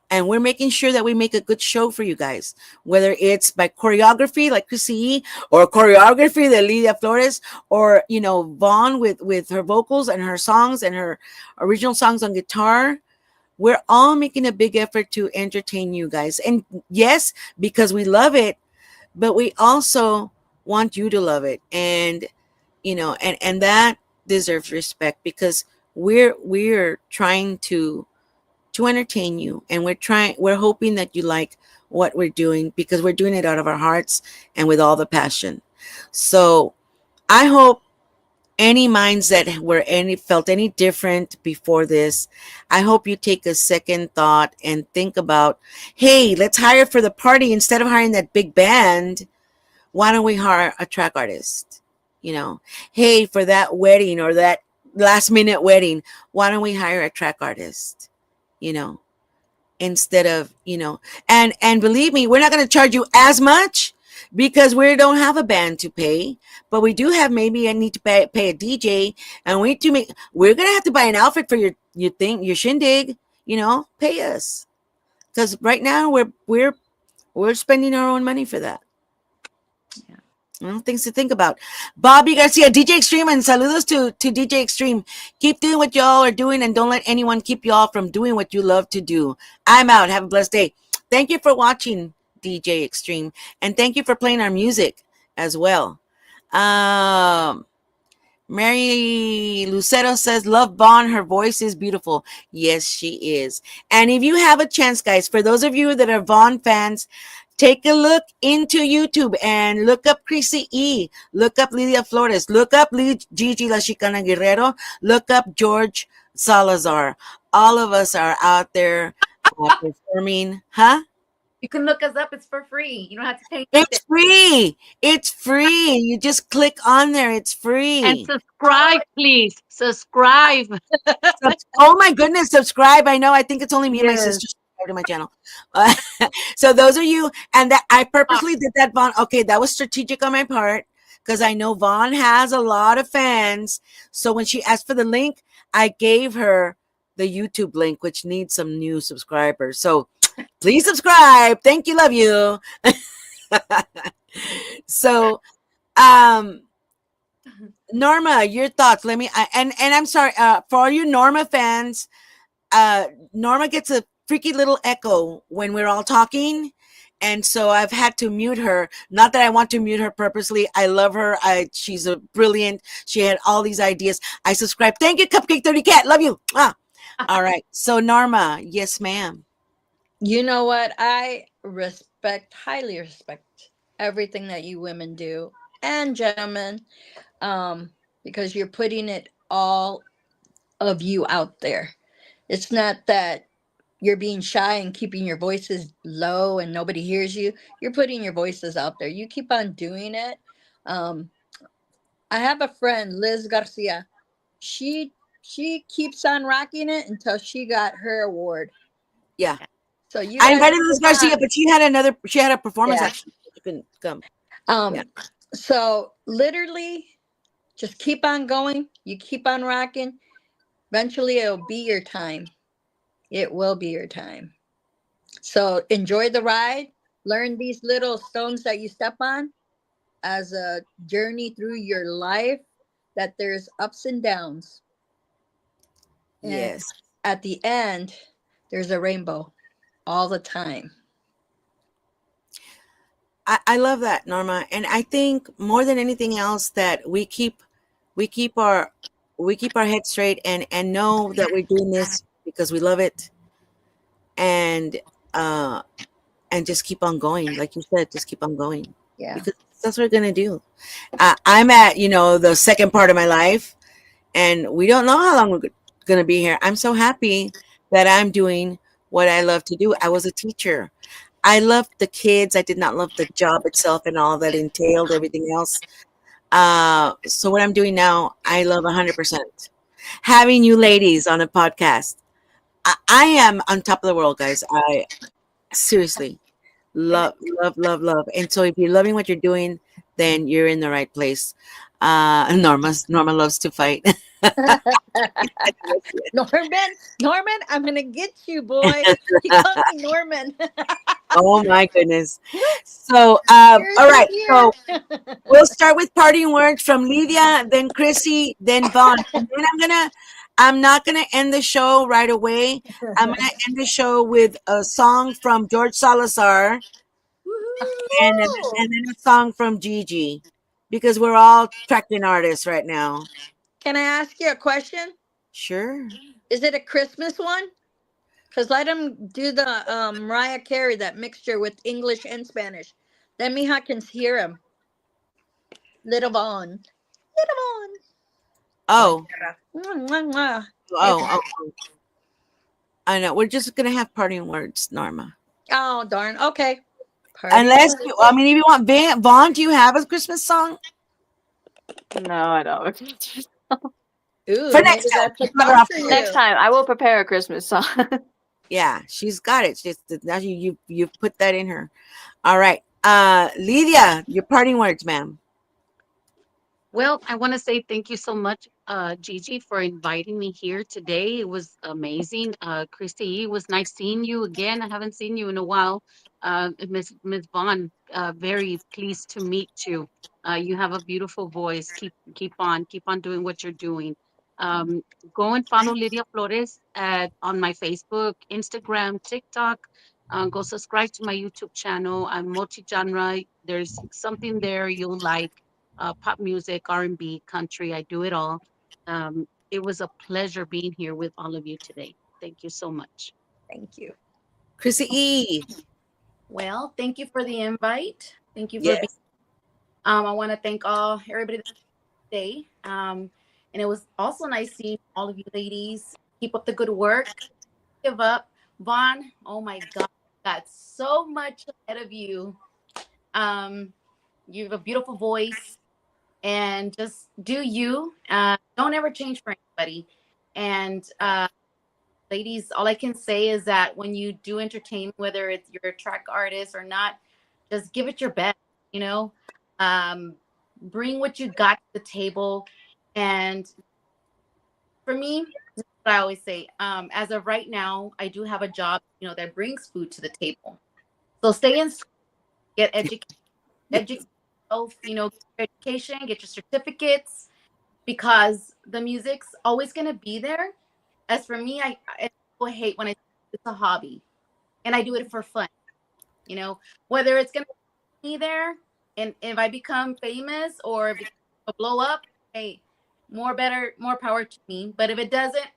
And we're making sure that we make a good show for you guys, whether it's by choreography like Crissy or choreography that Lidia Flores, or, Vohn with her vocals and her songs and her original songs on guitar. We're all making a big effort to entertain you guys. And yes, because we love it, but we also want you to love it. And, and that deserves respect because we're trying to entertain you, and we're hoping that you like what we're doing because we're doing it out of our hearts and with all the passion. So I hope any minds that felt any different before this, I hope you take a second thought and think about, hey, let's hire for the party instead of hiring that big band. Why don't we hire a track artist? Hey, for that wedding or that last minute wedding, why don't we hire a track artist? Instead of, and believe me, we're not going to charge you as much because we don't have a band to pay, but we do have, maybe I need to pay a DJ, and we're going to have to buy an outfit for your shindig, pay us. Because right now we're spending our own money for that. Things to think about. Bobby Garcia, DJ Extreme, and saludos to DJ Extreme. Keep doing what y'all are doing, and don't let anyone keep y'all from doing what you love to do. I'm out. Have a blessed day. Thank you for watching, DJ Extreme, and thank you for playing our music as well. Mary Lucero says, love Vohn. Her voice is beautiful. Yes, she is. And if you have a chance, guys, for those of you that are Vohn fans, take a look into YouTube and look up Crissy E. Look up Lidia Flores. Look up Gigi La Chicana Guerrero. Look up George Salazar. All of us are out there performing. Huh? You can look us up. It's for free. You don't have to pay. It's free. It's free. You just click on there. It's free. And subscribe, please. Subscribe. Oh my goodness, subscribe. I know. I think it's only me and my sister to my channel. So those are you, and that I purposely did that, Vohn. Okay, that was strategic on my part because I know Vohn has a lot of fans. So when she asked for the link, I gave her the YouTube link, which needs some new subscribers. So please subscribe. Thank you. Love you. So, Norma, your thoughts. Let me, and I'm sorry, for all you Norma fans, Norma gets a freaky little echo when we're all talking. And so I've had to mute her. Not that I want to mute her purposely. I love her. She's a brilliant. She had all these ideas. I subscribe. Thank you, Cupcake 30 Cat. Love you. All right. So Norma, yes, ma'am. You know what? I highly respect everything that you women do, and gentlemen, because you're putting it all of you out there. It's not that you're being shy and keeping your voices low and nobody hears you. You're putting your voices out there. You keep on doing it. I have a friend, Liz Garcia. She keeps on rocking it until she got her award. Yeah. So I invited Liz Garcia, but she had a performance actually. She couldn't come. So literally Just keep on going. You keep on rocking. Eventually, it'll be your time. It will be your time. So enjoy the ride. Learn these little stones that you step on as a journey through your life, that there's ups and downs. And Yes. at the end, there's a rainbow all the time. I love that, Norma. And I think more than anything else that we keep our we keep our head straight and know that we're doing this because we love it and uh and just keep on going. Like you said, just keep on going. Yeah. Because that's what we're gonna do. I'm at, the second part of my life and we don't know how long we're gonna be here. I'm so happy that I'm doing what I love to do. I was a teacher. I loved the kids. I did not love the job itself and all that entailed, everything else. So what I'm doing now, I love 100%. Having you ladies on a podcast, I am on top of the world, guys. I seriously love, love, love, love. And so if you're loving what you're doing, then you're in the right place. Norma loves to fight. Norman, I'm gonna get you, boy. He called me Norman. Oh my goodness. So, Here's all the right. So year. we'll start with parting words from Lidia, then Crissy, then Vohn. And then I'm not gonna end the show right away. I'm gonna end the show with a song from George Salazar and then a song from Gigi. Because we're all tracking artists right now. Can I ask you a question? Sure. Is it a Christmas one? Because let him do the Mariah Carey, that mixture with English and Spanish. Then Mija can hear him. Little Vaughn. Little Vaughn. Oh, Mwah, mwah, mwah. oh. I know. We're just gonna have parting words, Norma. Oh, darn. Okay. Party Unless words. I mean, if you want Vaughn, do you have a Christmas song No, I don't. Ooh, for maybe next time? that's a Cover song off for the you. list. Next time, I will prepare a Christmas song. Yeah, she's got it. Just now you put that in her. All right, Lidia, your parting words, ma'am. Well, I want to say thank you so much, Gigi, for inviting me here today. It was amazing. Christy, it was nice seeing you again. I haven't seen you in a while. Miss Vaughn, very pleased to meet you. You have a beautiful voice. Keep on doing what you're doing. Um, Go and follow Lidia Flores on my Facebook, Instagram, TikTok. Go subscribe to my YouTube channel. I'm multi-genre. There's something there you'll like, pop music, R&B, country. I do it all. It was a pleasure being here with all of you today. Thank you so much. Thank you. Chrissy E. Well, thank you for the invite. Thank you for being. Yes. I want to thank everybody today. And it was also nice seeing all of you ladies. Keep up the good work. Give up, Vaughn. Oh my God, got so much ahead of you. You have a beautiful voice, and just do you. Don't ever change for anybody. And ladies, all I can say is that when you do entertainment, whether it's you're a track artist or not, just give it your best. You know, um, bring what you got to the table. And for me, this is what I always say. As of right now, I do have a job, that brings food to the table. So stay in school, get educate yourself, get your education, get your certificates, because the music's always gonna be there. As for me, I people hate when it's a hobby, and I do it for fun. Whether it's gonna be there, and if I become famous or if it blow up, hey, more power to me. But if it doesn't,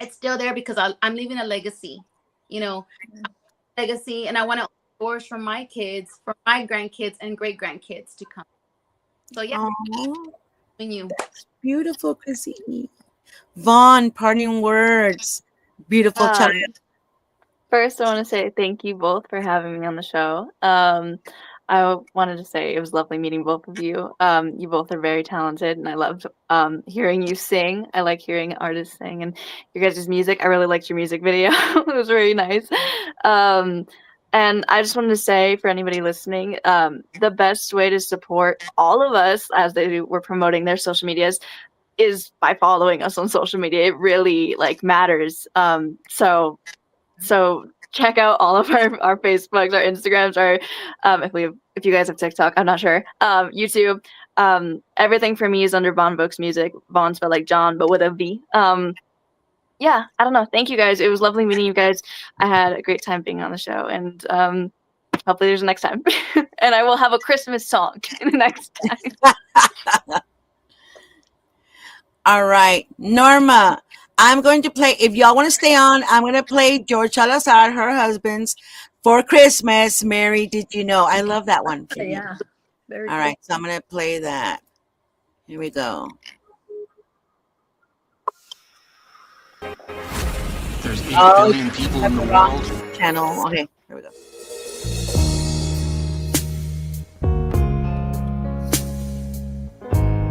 it's still there because I'm leaving a legacy. You know, legacy, and I want to open doors for my kids, for my grandkids and great grandkids to come. So yeah, Oh, and you. beautiful, Chrissy E. Vaughn, parting words. Beautiful child. First, I want to say thank you both for having me on the show. I wanted to say it was lovely meeting both of you. You both are very talented, and I loved hearing you sing. I like hearing artists sing, and your guys' music. I really liked your music video. It was very nice. And I just wanted to say for anybody listening, the best way to support all of us as we're promoting their social medias is by following us on social media. It really matters. So check out all of our Facebooks, our Instagrams, our if you guys have TikTok, I'm not sure. YouTube. Everything for me is under Vohn Vocs Music. Vohn spelled like John, but with a V. Yeah, I don't know. Thank you guys. It was lovely meeting you guys. I had a great time being on the show, and hopefully there's a next time. And I will have a Christmas song the next time. All right, Norma. I'm going to play. If y'all want to stay on, I'm going to play George Salazar, her husband's For Christmas. Mary, did you know? I love that one. Yeah. Very All right, so I'm going to play that. Here we go. There's 8 billion people in the world. Channel. Okay, here we go.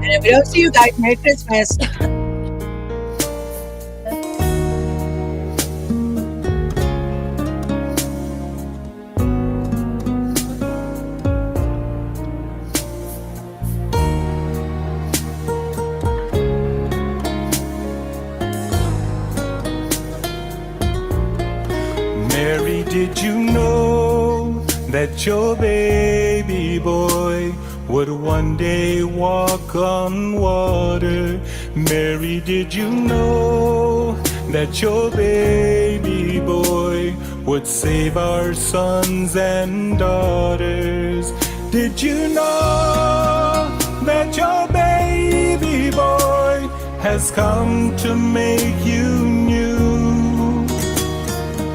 And if we don't see you guys, Merry Christmas. Mary, did you know that your baby boy would one day walk on water? Mary, did you know that your baby boy would save our sons and daughters? Did you know that your baby boy has come to make you new?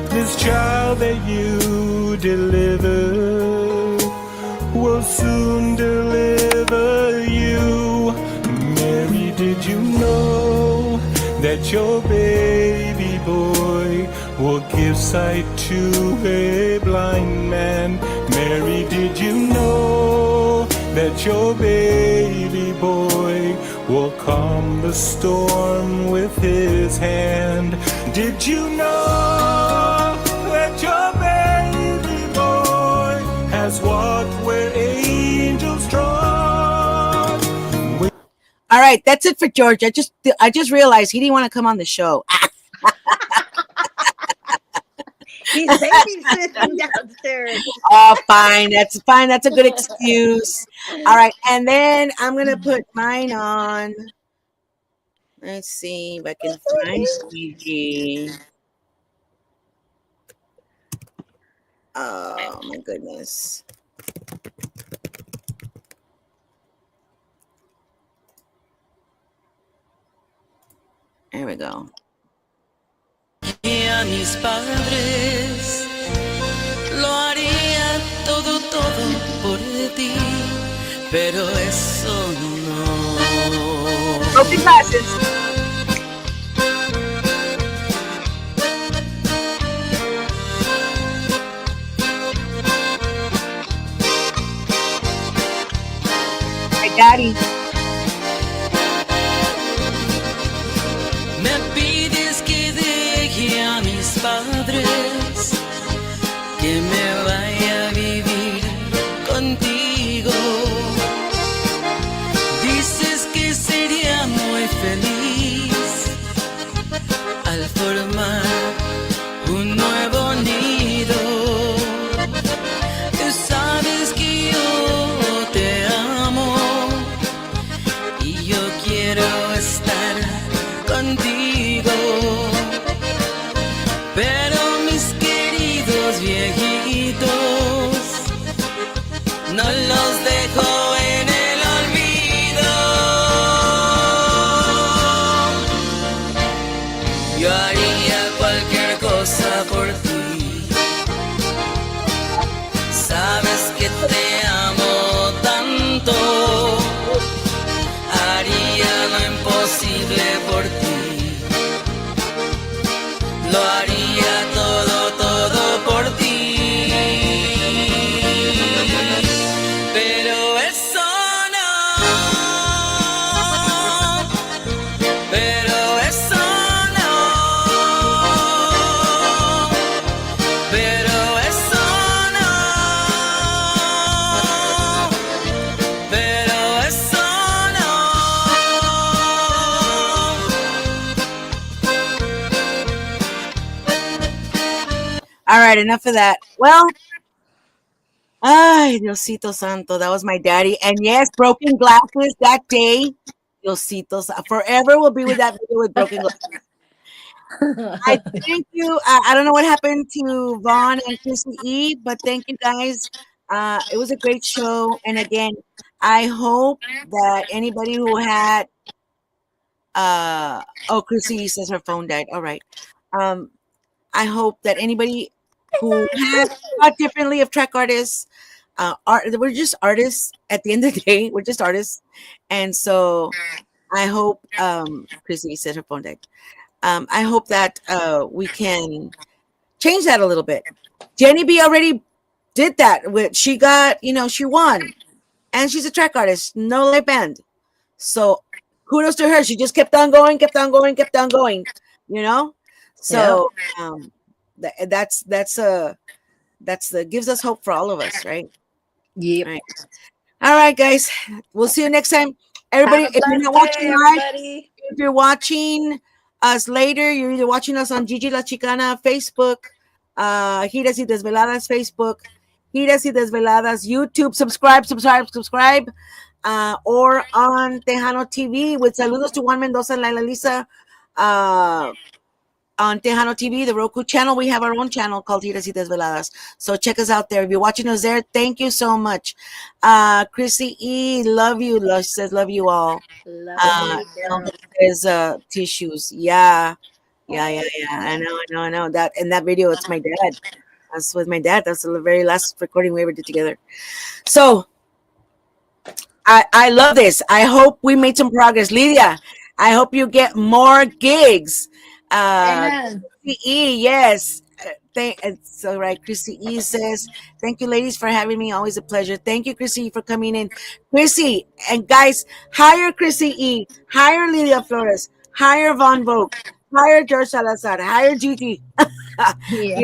This child that you deliver will soon deliver you. Mary, did you know that your baby boy will give sight to a blind man? Mary, did you know that your baby boy will calm the storm with his hand? Did you know that your baby boy has walked where angels trod? All right, that's it for George. I just realized he didn't want to come on the show. He's babysitting downstairs. Oh, fine. That's fine. That's a good excuse. All right, and then I'm gonna put mine on. Let's see if I can find Gigi. Oh my goodness. There we go. Y a mis padres lo haría todo por ti, pero eso no. Open classes. My daddy. Me pides que deje a mis padres, que me vaya a vivir contigo. Dices que sería muy feliz al formar un nuevo nido. Tú sabes que yo te amo y yo quiero estar contigo, pero mis queridos viejitos no los dejo en el olvido. Yo haría cualquier cosa por ti. Sabes que te amo tanto. Haría lo imposible All right, enough of that. Well, ay, Diosito Santo, that was my daddy. And yes, broken glasses that day. Diosito, forever will be with that video with broken glasses. I thank you. I don't know what happened to Vaughn and Crissy E, but thank you guys. It was a great show. And again, I hope that anybody who had oh, Crissy says her phone died. All right. Um, I hope that anybody who has thought differently of track artists, we're just artists at the end of the day. We're just artists. And so I hope Crissy said her phone died. I hope that we can change that a little bit. Jenny B already did that. She got, she won. And she's a track artist, no live band. So kudos to her. She just kept on going, kept on going, kept on going, So that's gives us hope for all of us, right? Yep. All right, guys. We'll see you next time. Everybody, Have a if you're not blessed day, watching live, everybody. if you're watching us later, you're either watching us on Gigi La Chicana Facebook, Giras y Desveladas Facebook, Giras y Desveladas YouTube, subscribe, or on Tejano TV with Saludos to Juan Mendoza and Laila Lisa, on Tejano TV, the Roku channel. We have our own channel called Giras y Desveladas. So check us out there. If you're watching us there, thank you so much. Crissy E, love you. Says love you all. Love you, girl. There's tissues. Yeah. I know. That in that video, it's my dad. That's with my dad. That's the very last recording we ever did together. So I love this. I hope we made some progress. Lidia, I hope you get more gigs. Amen. Crissy E, yes. It's all right. Crissy E says, thank you, ladies, for having me. Always a pleasure. Thank you, Crissy, for coming in. Crissy, and guys, hire Crissy E, hire Lidia Flores, hire Von Vogt, hire George Salazar, hire Gigi. Yeah.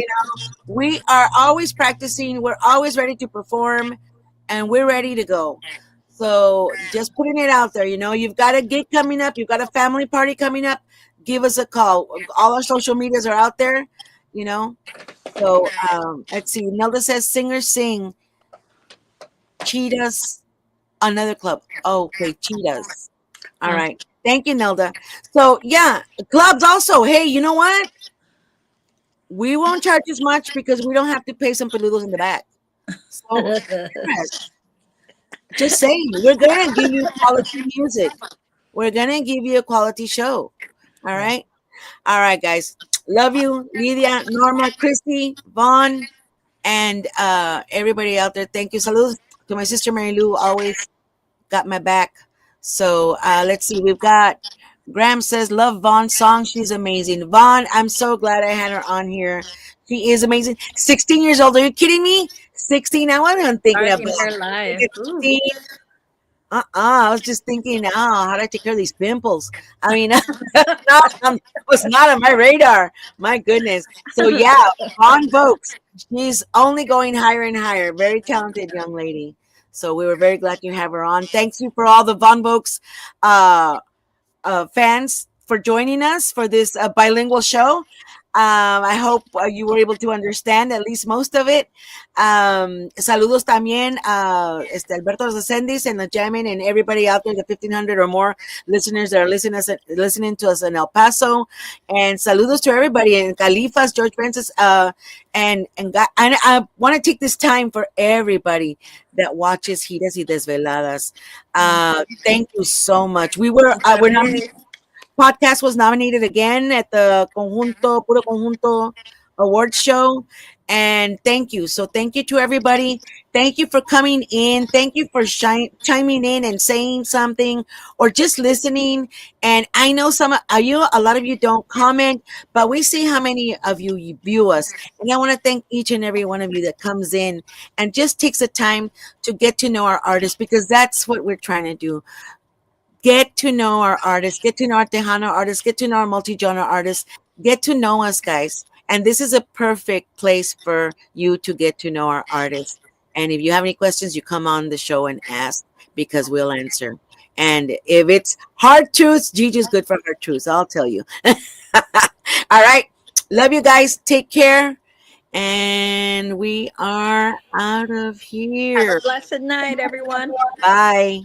We are always practicing. We're always ready to perform, and we're ready to go. So just putting it out there, you've got a gig coming up, you've got a family party coming up, give us a call. All our social medias are out there, So let's see. Nelda says, singers sing. Cheetahs, another club. Okay, Cheetahs. All right. Thank you, Nelda. So yeah, clubs also. Hey, you know what? We won't charge as much because we don't have to pay some peludos in the back. So just saying, we're gonna give you quality music. We're gonna give you a quality show. All right, guys. Love you, Lidia, Norma, Crissy, Vaughn, and everybody out there. Thank you. Saludos to my sister Mary Lou. Always got my back. So let's see. We've got Graham says, love Vaughn's song. She's amazing. Vaughn, I'm so glad I had her on here. She is amazing. 16 years old. Are you kidding me? 16. I wasn't thinking Starting about her life. 16. I was just thinking, how do I take care of these pimples? I mean, that was not on my radar. My goodness. So yeah, Vaughn Vocs. She's only going higher and higher. Very talented young lady. So we were very glad to have her on. Thanks you for all the Vaughn Vocs fans for joining us for this bilingual show. I hope you were able to understand at least most of it. Saludos también a Alberto Zasendis and the Jamin and everybody out there, the 1,500 or more listeners that are listening to us in El Paso. And saludos to everybody in Califas, George Francis, and I want to take this time for everybody that watches Giras y Desveladas. Thank you so much. We're nominated. Podcast was nominated again at the Puro Conjunto Awards show. And thank you. So thank you to everybody. Thank you for coming in. Thank you for chiming in and saying something or just listening. And I know a lot of you don't comment, but we see how many of you view us. And I want to thank each and every one of you that comes in and just takes the time to get to know our artists, because that's what we're trying to do. Get to know our artists, get to know our Tejano artists, get to know our multi-genre artists, get to know us, guys. And this is a perfect place for you to get to know our artists. And if you have any questions, you come on the show and ask, because we'll answer. And if it's hard truths, Gigi's good for hard truths, I'll tell you. All right. Love you guys. Take care. And we are out of Have a here. blessed night, everyone. Bye.